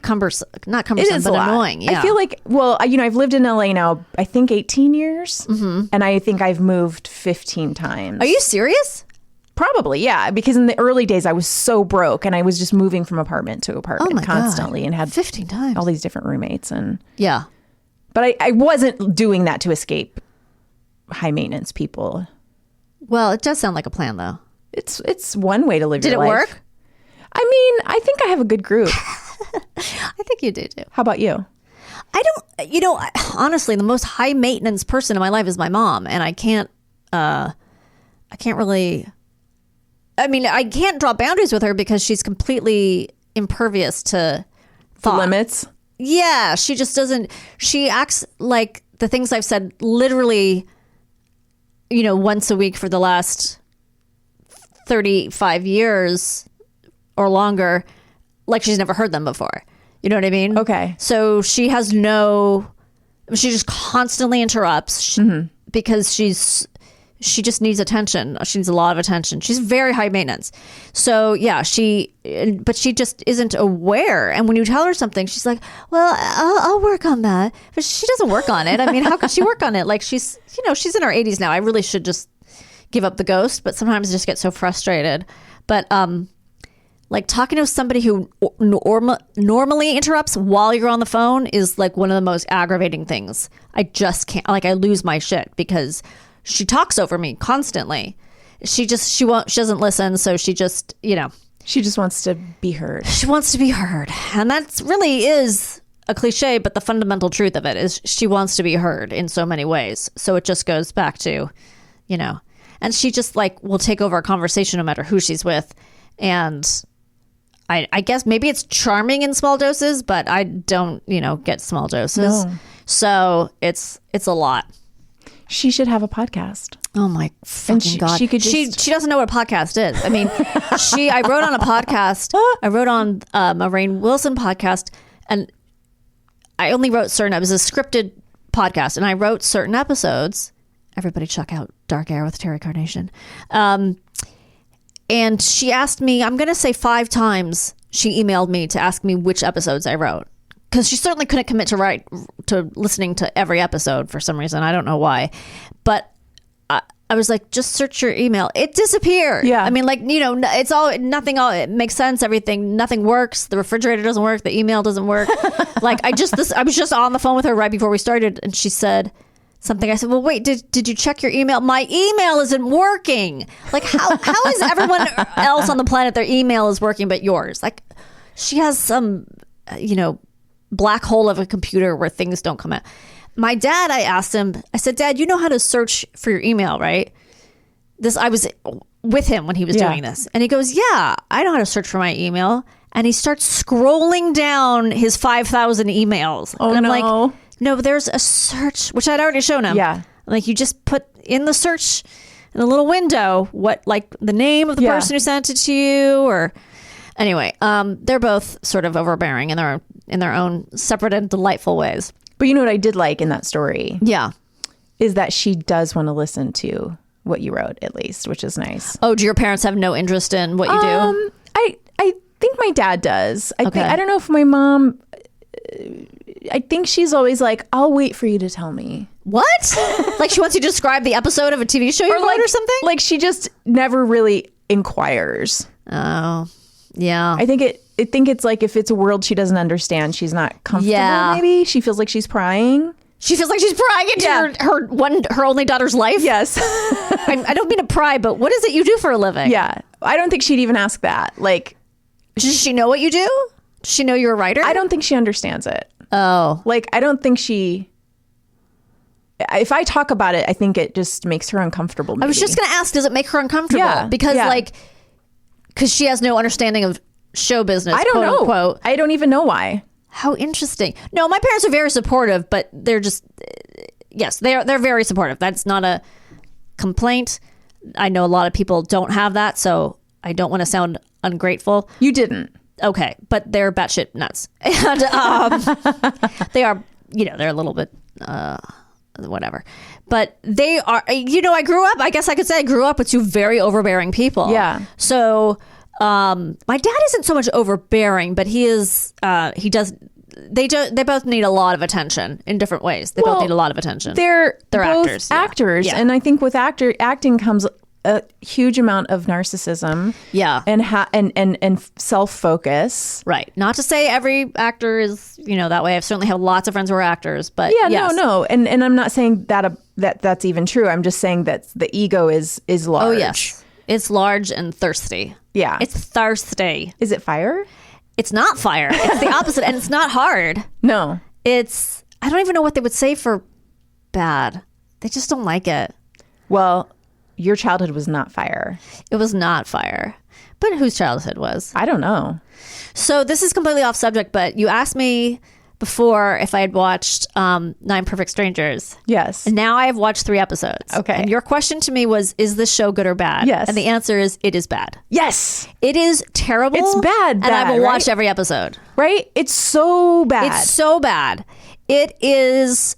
cumbersome, not cumbersome, It is but a lot. annoying. Yeah. I feel like, I've lived in LA now, I think 18 years, and I think I've moved 15 times. Are you serious? Probably, yeah. Because in the early days, I was so broke, and I was just moving from apartment to apartment my God. constantly, and had 15 times. all these different roommates. Yeah. But I wasn't doing that to escape high maintenance people. Well, it does sound like a plan, though. It's one way to live Did your it life. work? I mean, I think I have a good group. I think you do too. How about you? I don't, honestly, the most high maintenance person in my life is my mom. And I can't really, I can't draw boundaries with her because she's completely impervious to thought. Limits? Yeah. She just doesn't, she acts like the things I've said literally, once a week for the last 35 years or longer, like she's never heard them before. You know what I mean? Okay. So she has she just constantly interrupts because she just needs attention. She needs a lot of attention. She's very high maintenance. So yeah, but she just isn't aware. And when you tell her something, she's like, well, I'll work on that. But she doesn't work on it. I mean, how could she work on it? Like she's in her 80s now. I really should just give up the ghost, but sometimes I just get so frustrated. But, like talking to somebody who normally interrupts while you're on the phone is like one of the most aggravating things. I just can't, I lose my shit because she talks over me constantly. She doesn't listen. So she just, She just wants to be heard. she wants to be heard. And that really is a cliche, but the fundamental truth of it is she wants to be heard in so many ways. So it just goes back to, and she just will take over a conversation no matter who she's with. And I guess maybe it's charming in small doses, but I don't, get small doses. No. So it's a lot. She should have a podcast. Oh my fucking God. she could she doesn't know what a podcast is. I mean, I wrote on a podcast. I wrote on a Rainn Wilson podcast, and I only wrote certain, it was a scripted podcast, and I wrote certain episodes. Everybody check out Dark Air with Terry Carnation. And she asked me, I'm going to say 5 times she emailed me to ask me which episodes I wrote. Because she certainly couldn't commit to listening to every episode for some reason. I don't know why. But I was like, just search your email. It disappeared. Yeah. I mean, it's nothing, it makes sense. Everything, nothing works. The refrigerator doesn't work. The email doesn't work. I was just on the phone with her right before we started. And she said something. I said, well, wait, did you check your email? My email isn't working. How is everyone else on the planet, their email is working, but yours? She has some, black hole of a computer where things don't come out. My dad, I asked him, I said, Dad, you know how to search for your email, right? I was with him when he was doing this. And he goes, yeah, I know how to search for my email. And he starts scrolling down his 5,000 emails. Oh, and I'm no. like, No, but there's a search, which I'd already shown him. Yeah. Like you just put in the search in the little window what, like the name of the person who sent it to you, or anyway, they're both sort of overbearing in their own separate and delightful ways. But you know what I did like in that story? Yeah. Is that she does want to listen to what you wrote, at least, which is nice. Oh, do your parents have no interest in what you do? I think my dad does. Okay. I don't know if my mom. I think she's always like, I'll wait for you to tell me. What? Like she wants you to describe the episode of a TV show you wrote or something? Like she just never really inquires. Oh, yeah. I think it's like if it's a world she doesn't understand, she's not comfortable. Yeah. Maybe she feels like she's prying. She feels like she's prying into her only daughter's life. Yes. I don't mean to pry, but what is it you do for a living? Yeah. I don't think she'd even ask that. Like, does she know what you do? Does she know you're a writer? I don't think she understands it. Oh. Like, I don't think she. If I talk about it, I think it just makes her uncomfortable. Maybe. I was just going to ask, does it make her uncomfortable? Yeah. Because she has no understanding of show business. I don't quote know. Unquote. I don't even know why. How interesting. No, my parents are very supportive, but they're just, yes, they're very supportive. That's not a complaint. I know a lot of people don't have that, so I don't want to sound ungrateful. You didn't. Okay, but they're batshit nuts. And they are, they're a little bit, whatever. But they are, I guess I could say I grew up with two very overbearing people. Yeah. So my dad isn't so much overbearing, but he both need a lot of attention in different ways. They both need a lot of attention. They're both actors. Actors. Yeah. And I think with acting comes a huge amount of narcissism. Yeah. And self-focus. Right. Not to say every actor is, that way. I've certainly had lots of friends who are actors, but Yeah, yes. no. And I'm not saying that's even true. I'm just saying that the ego is large. Oh, yes. It's large and thirsty. Yeah. It's thirsty. Is it fire? It's not fire. It's the opposite. And it's not hard. No. I don't even know what they would say for bad. They just don't like it. Well, your childhood was not fire. It was not fire. But whose childhood was? I don't know. So this is completely off subject, but you asked me before if I had watched 9 Perfect Strangers. Yes. And now I have watched 3 episodes. Okay. And your question to me was, is this show good or bad? Yes. And the answer is, it is bad. Yes. It is terrible. It's bad, And I will right? watch every episode. Right? It's so bad. It's so bad. It is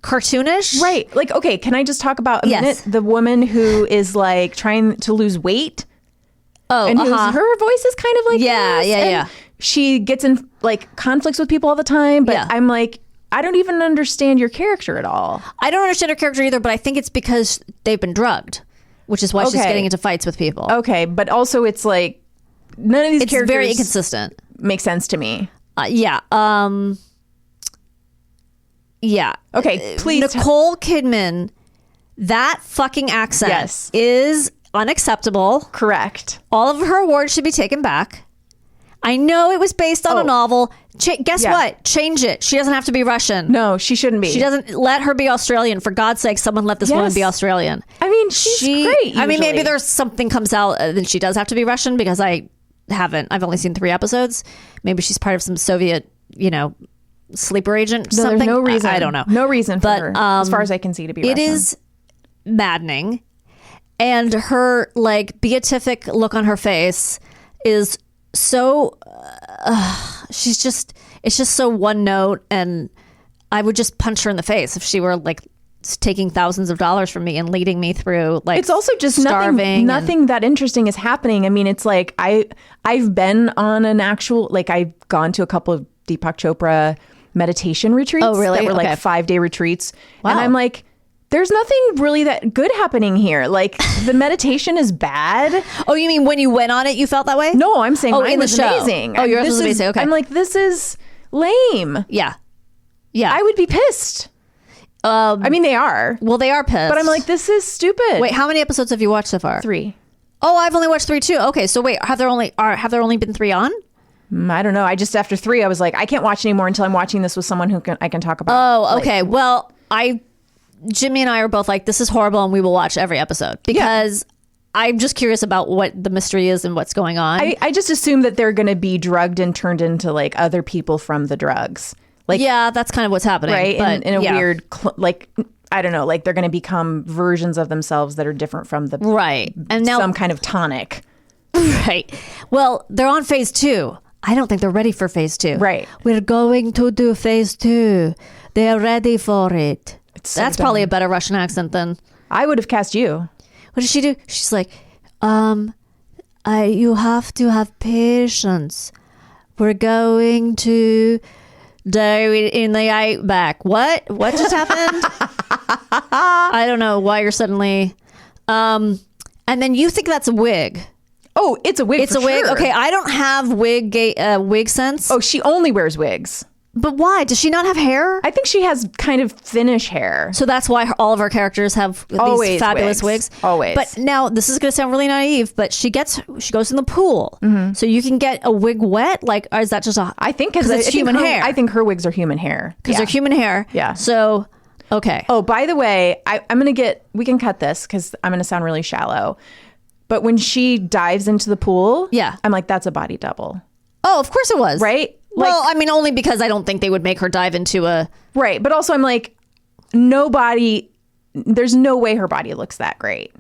cartoonish. Right. Like, okay, can I just talk about a Yes. minute? The woman who is like trying to lose weight. Oh, And her voice is kind of like Yeah, this, yeah, and yeah. she gets in like conflicts with people all the time, but Yeah. I'm like, I don't even understand your character at all. I don't understand her character either, but I think it's because they've been drugged, which is why she's Okay. getting into fights with people. Okay, but also it's like none of these It's characters very inconsistent. make sense to me. Yeah. Yeah. Okay, please. Nicole Kidman, that fucking accent Yes. is unacceptable. Correct. All of her awards should be taken back. I know it was based on a novel. Guess Yeah. what? Change it. She doesn't have to be Russian. No, she shouldn't be. She doesn't. Let her be Australian. For God's sake, someone let this woman Yes. be Australian. I mean, she's great. I mean, maybe usually. there's something comes out that she does have to be Russian because I've only seen 3 episodes. Maybe she's part of some Soviet, sleeper agent. No, something. there's no reason. I don't know. No reason for But, her, as far as I can see, to be It Russian. is maddening, and her beatific look on her face is so. It's just so one note, and I would just punch her in the face if she were taking thousands of dollars from me and leading me through It's also just starving. nothing that interesting is happening. I mean, it's like I've been on an actual I've gone to a couple of Deepak Chopra meditation retreats. Oh, really? That were Okay. 5-day retreats. Wow. And I'm like, there's nothing really that good happening here. Like the meditation is bad. Oh, you mean when you went on it, you felt that way? No, I'm saying Oh, mine in the was show. amazing. Oh, yours This was is- amazing. Okay. I'm like, this is lame. Yeah. Yeah. I would be pissed. I mean, they are. Well, they are pissed. But I'm like, this is stupid. wait, how many episodes have you watched so far? 3. Oh, I've only watched 3 too. Okay, so wait, have there only been 3 on? I don't know. I just after 3, I was like, I can't watch anymore until I'm watching this with someone who I can talk about. Oh, okay. Well, Jimmy and I are both like, this is horrible, and we will watch every episode because I'm just curious about what the mystery is and what's going on. I just assume that they're going to be drugged and turned into other people from the drugs. Like, yeah, that's kind of what's happening. right? But, In a yeah. weird, like, I don't know, like they're going to become versions of themselves that are different from the Right. And now, some kind of tonic. right. Well, they're on phase 2. I don't think they're ready for phase 2. Right. We're going to do phase 2. They're ready for it. so That's probably a better Russian accent than. I would have cast you. What does she do? She's like, you have to have patience. We're going to do it in the outback. What just happened? I don't know why you're suddenly. And then you think that's a wig. Oh, it's a wig. It's for a wig. sure. Okay, I don't have wig sense. Oh, she only wears wigs. But why? Does she not have hair? I think she has kind of thinnish hair. So that's why all of our characters have these Always fabulous wigs. Always. But now this is going to sound really naive, but she goes in the pool, so you can get a wig wet. Like, or is that just a? I think because it's human hair. I think her wigs are human hair Because they're human hair. Yeah. So, okay. Oh, by the way, I'm going to we can cut this because I'm going to sound really shallow. But when she dives into the pool, Yeah. I'm like, that's a body double. Oh, of course it was. Right? Well, I mean, only because I don't think they would make her dive into a. Right. But also I'm like, there's no way her body looks that great.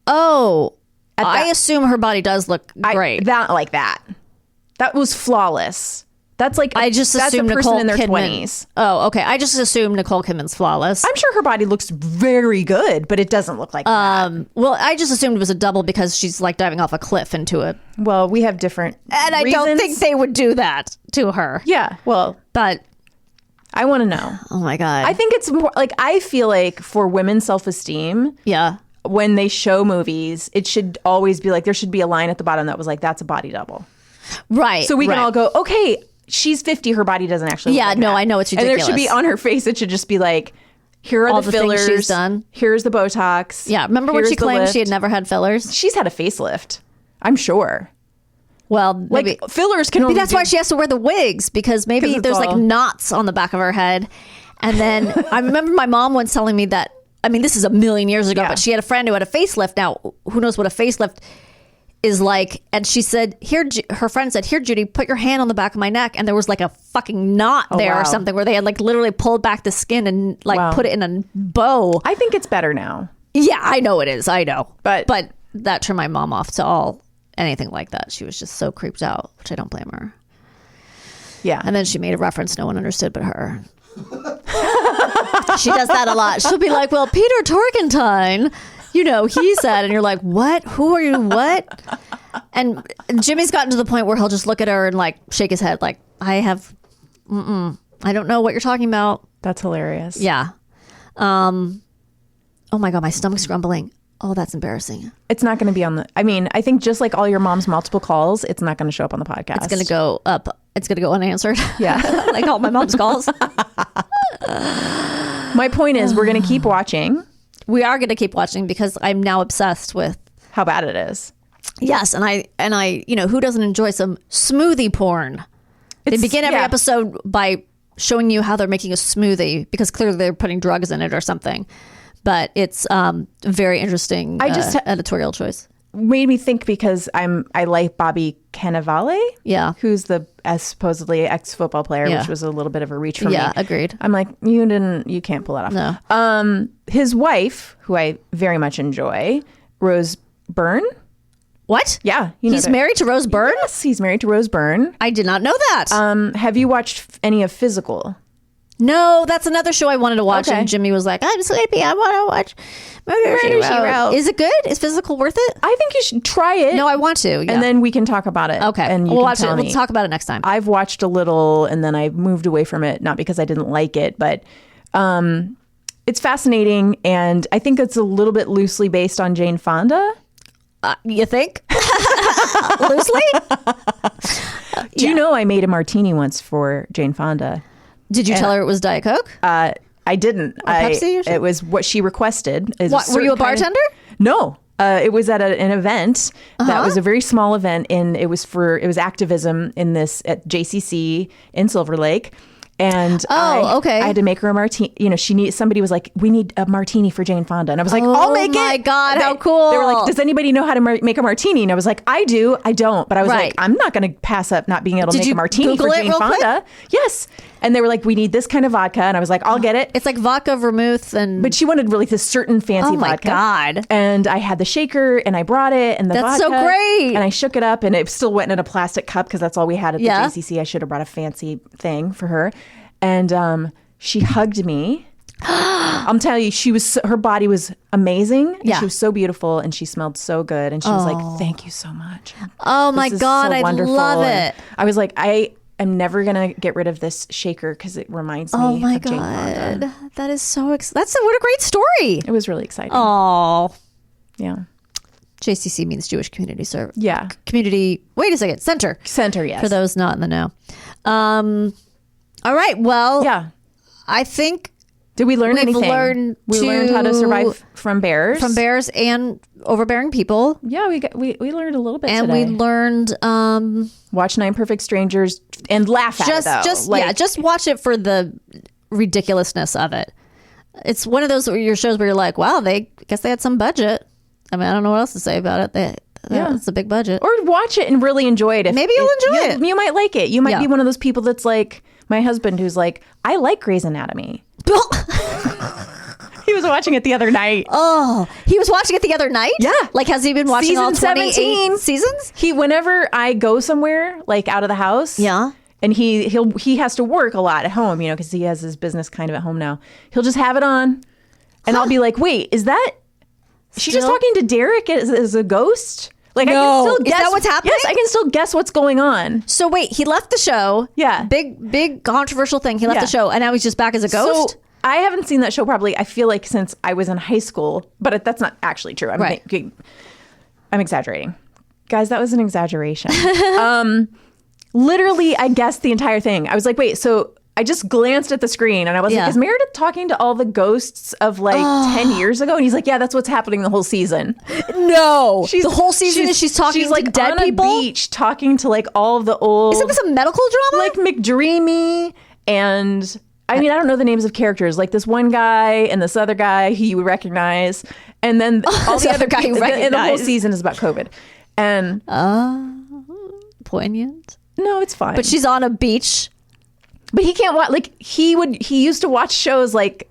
Oh, At I that- assume her body does look great. That was flawless. That's like, I just that's assumed a person Nicole in their Kidman. 20s. Oh, okay. I just assumed Nicole Kidman's flawless. I'm sure her body looks very good, but it doesn't look like that. Well, I just assumed it was a double because she's like diving off a cliff into it. Well, we have different And I don't reasons. think they would do that to her. Yeah, well, But, I want to know. oh my God. I think it's more like, I feel like for women's self-esteem, yeah. when they show movies, it should always be like, there should be a line at the bottom that was like, that's a body double. Right. So we can right. all go, okay, she's 50, her body doesn't actually look Yeah, like no, that. I know, it's And there should be ridiculous. on her face, it should just be like, here are All the the things fillers. she's done. Here's the Botox. Yeah. Remember when here's she the claimed she had lift. never had fillers? She's had a facelift. I'm sure. Well, Like maybe. fillers can only Maybe that's why she has to wear the wigs, because maybe 'Cause it's there's like all- knots on the back of her head. And then I remember my mom once telling me that, I mean, this is a million years ago, Yeah. but she had a friend who had a facelift. Now, who knows what a facelift is like? And she said, her friend said, here, Judy, put your hand on the back of my neck. And there was like a fucking knot there wow. or something where they had like literally pulled back the skin and like Wow. put it in a bow. I think it's better now. Yeah, I know it is. I know. But- that turned my mom off to anything like that. She was just so creeped out, which I don't blame her. Yeah. And then she made a reference no one understood but her. She does that a lot. She'll be like, well, Peter Torkentine, he said, and you're like, what? Who are you? What? And Jimmy's gotten to the point where he'll just look at her and like shake his head like, I don't know what you're talking about. That's hilarious. Yeah. Oh my God, my stomach's grumbling. Oh, that's embarrassing. It's not going to be on I think just like all your mom's multiple calls, it's not going to show up on the podcast. It's going to go up. It's going to go unanswered. Yeah. Like all my mom's calls. My point is, we're going to keep watching. We are going to keep watching because I'm now obsessed with. How bad it is. Yes, and I, who doesn't enjoy some smoothie porn? They begin every episode by showing you how they're making a smoothie because clearly they're putting drugs in it or something. But it's a very interesting editorial choice. Made me think because I like Bobby Cannavale. Yeah. Who's the supposedly ex-football player, Yeah. which was a little bit of a reach for me. Yeah, agreed. I'm like, you can't pull that off. No. His wife, who I very much enjoy, Rose Byrne. What? Yeah. He's married to Rose Byrne? Yes, he's married to Rose Byrne. I did not know that. Have you watched any of Physical? No, that's another show I wanted to watch, Okay. and Jimmy was like, I'm sleepy. I want to watch Murder, She Wrote. Is it good? Is Physical worth it? I think you should try it. No, I want to. Yeah. And then we can talk about it. Okay. And you we'll can watch tell it. me. We'll talk about it next time. I've watched a little and then I moved away from it, not because I didn't like it, but it's fascinating. And I think it's a little bit loosely based on Jane Fonda. You think? Loosely? Do you know I made a martini once for Jane Fonda? Did you tell her it was Diet Coke? I didn't. Pepsi or something? It was what she requested. Is What, were you a certain kind of- bartender? No. It was at an event that was a very small event, and it was activism in this at JCC in Silver Lake, And okay. I had to make her a martini. You know, somebody was like, we need a martini for Jane Fonda. And I was like, I'll make it. Oh my God, how cool. They were like, does anybody know how to make a martini? And I was like, I do. I don't. But I was like, I'm not going to pass up not being able to make a martini Google for it Jane real Fonda. quick? Yes. And they were like, we need this kind of vodka. And I was like, I'll get it. It's like vodka, vermouth, and... But she wanted really this certain fancy vodka. Oh my God. And I had the shaker and I brought it and the That's vodka. so great. And I shook it up and it still went in a plastic cup because that's all we had at the Yeah. JCC. I should have brought a fancy thing for her. And she hugged me. I'm telling you, her body was amazing. And Yeah. she was so beautiful and she smelled so good. And she was like, thank you so much. Oh my This is God, so I wonderful. love And it. I was like, I'm never going to get rid of this shaker because it reminds me Oh my of Jane Fonda. God. That is so what a great story. It was really exciting. Oh. Yeah. JCC means Jewish Community Service. Yeah. Wait a second. Center. Center, yes. For those not in the know. All right. Well, Yeah. I think Did we learn we've anything? learned we learned how to survive from bears. from bears and overbearing people. Yeah, we learned a little bit And today. we learned Watch 9 Perfect Strangers and laugh at it, though. just watch it for the ridiculousness of it. It's one of those your shows where you're like, wow, I guess they had some budget. I mean, I don't know what else to say about it. It's a big budget. Or watch it and really enjoy it. Maybe you'll enjoy it. You might like it. You might Yeah. be one of those people that's like my husband, who's like, I like Grey's Anatomy. He was watching it the other night. Oh, he was watching it the other night? Yeah. Like, has he been watching all Season 28 17. seasons? Whenever I go somewhere, like out of the house, Yeah. and he has to work a lot at home, you know, because he has his business kind of at home now. He'll just have it on, and I'll be like, "Wait, is she just Still? talking to Derek as a ghost?" Like, I No. can still Is guess that what's happening? Yes, I can still guess what's going on. So wait, he left the show. Yeah. Big controversial thing. He left Yeah. the show, and now he's just back as a ghost. So I haven't seen that show probably. I feel like since I was in high school, but that's not actually true. Right. I'm exaggerating, guys. That was an exaggeration. Literally, I guessed the entire thing. I was like, wait, so I just glanced at the screen and I was Yeah. like, is Meredith talking to all the ghosts of like 10 years ago? And he's like, yeah, that's what's happening the whole season. No, the whole season is she's talking like to dead on people. a beach talking to like all of the old, Isn't this a medical drama? like McDreamy and I mean, I don't know the names of characters, like this one guy and this other guy who you would recognize. And then all This the other other guy you and the whole recognize. season is about COVID. And Poignant. no, it's fine. But she's on a beach. But he can't watch. Like he used to watch shows like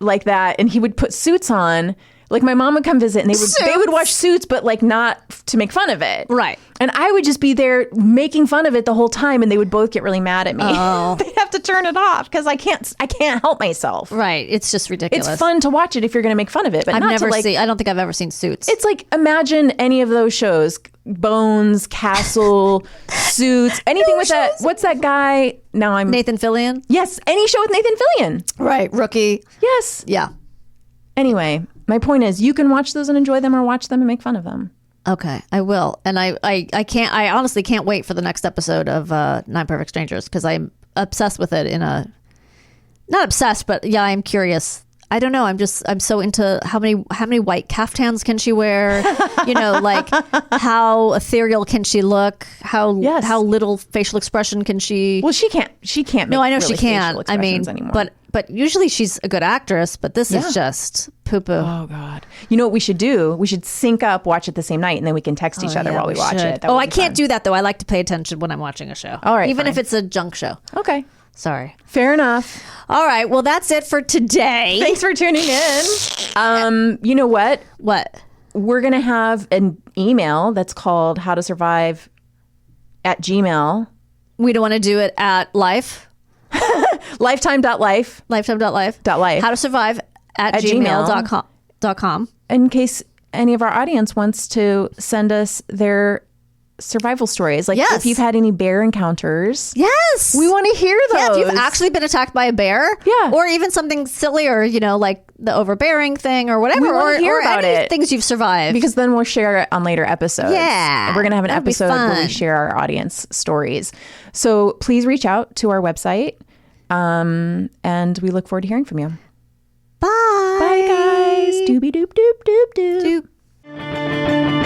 that, and he would put Suits on. Like my mom would come visit, and they would watch Suits, but like not to make fun of it, Right. And I would just be there making fun of it the whole time, and they would both get really mad at me. Oh. They'd have to turn it off because I can't help myself. Right. It's just ridiculous. It's fun to watch it if you're going to make fun of it, but I've not never to like. seen. I don't think I've ever seen Suits. It's like imagine any of those shows, Bones, Castle, Suits, anything with that. What's that guy? Now I'm Nathan Fillion. Yes, any show with Nathan Fillion. Right. Rookie. Yes. Yeah. Anyway, my point is you can watch those and enjoy them or watch them and make fun of them. Okay, I will, and I honestly can't wait for the next episode of 9 Perfect Strangers because I'm obsessed with it not obsessed, but yeah, I'm curious. I don't know. I'm so into how many white caftans can she wear? You know, like how ethereal can she look? How little facial expression can she? Well, she can't. Make No, I know really she can't. facial I mean, expressions anymore. but usually she's a good actress. But this is just poo poo. Oh God! You know what we should do? We should sync up, watch it the same night, and then we can text each other while we watch it. That would I be can't fun. do that though. I like to pay attention when I'm watching a show. All right, even fine. if it's a junk show. Okay, Sorry. fair enough. All right. Well, that's it for today. Thanks for tuning in. You know what? What? We're gonna have an email that's called "How to Survive" at Gmail. We don't want to do it at life. Lifetime.life. Lifetime.life. .life. How to survive at gmail. gmail.com. In case any of our audience wants to send us their survival stories, like Yes. if you've had any bear encounters, Yes. we want to hear those. Yeah, if you've actually been attacked by a bear, Yeah. or even something sillier, you know, like the overbearing thing or whatever, We wanna or, hear or about any it. things you've survived. because then we'll share it on later episodes. Yeah, And we're gonna have an that'd be episode where we fun. share our audience stories. So please reach out to our website, and we look forward to hearing from you. Bye. Bye, guys. Doobie doop doop doop doop. Doop.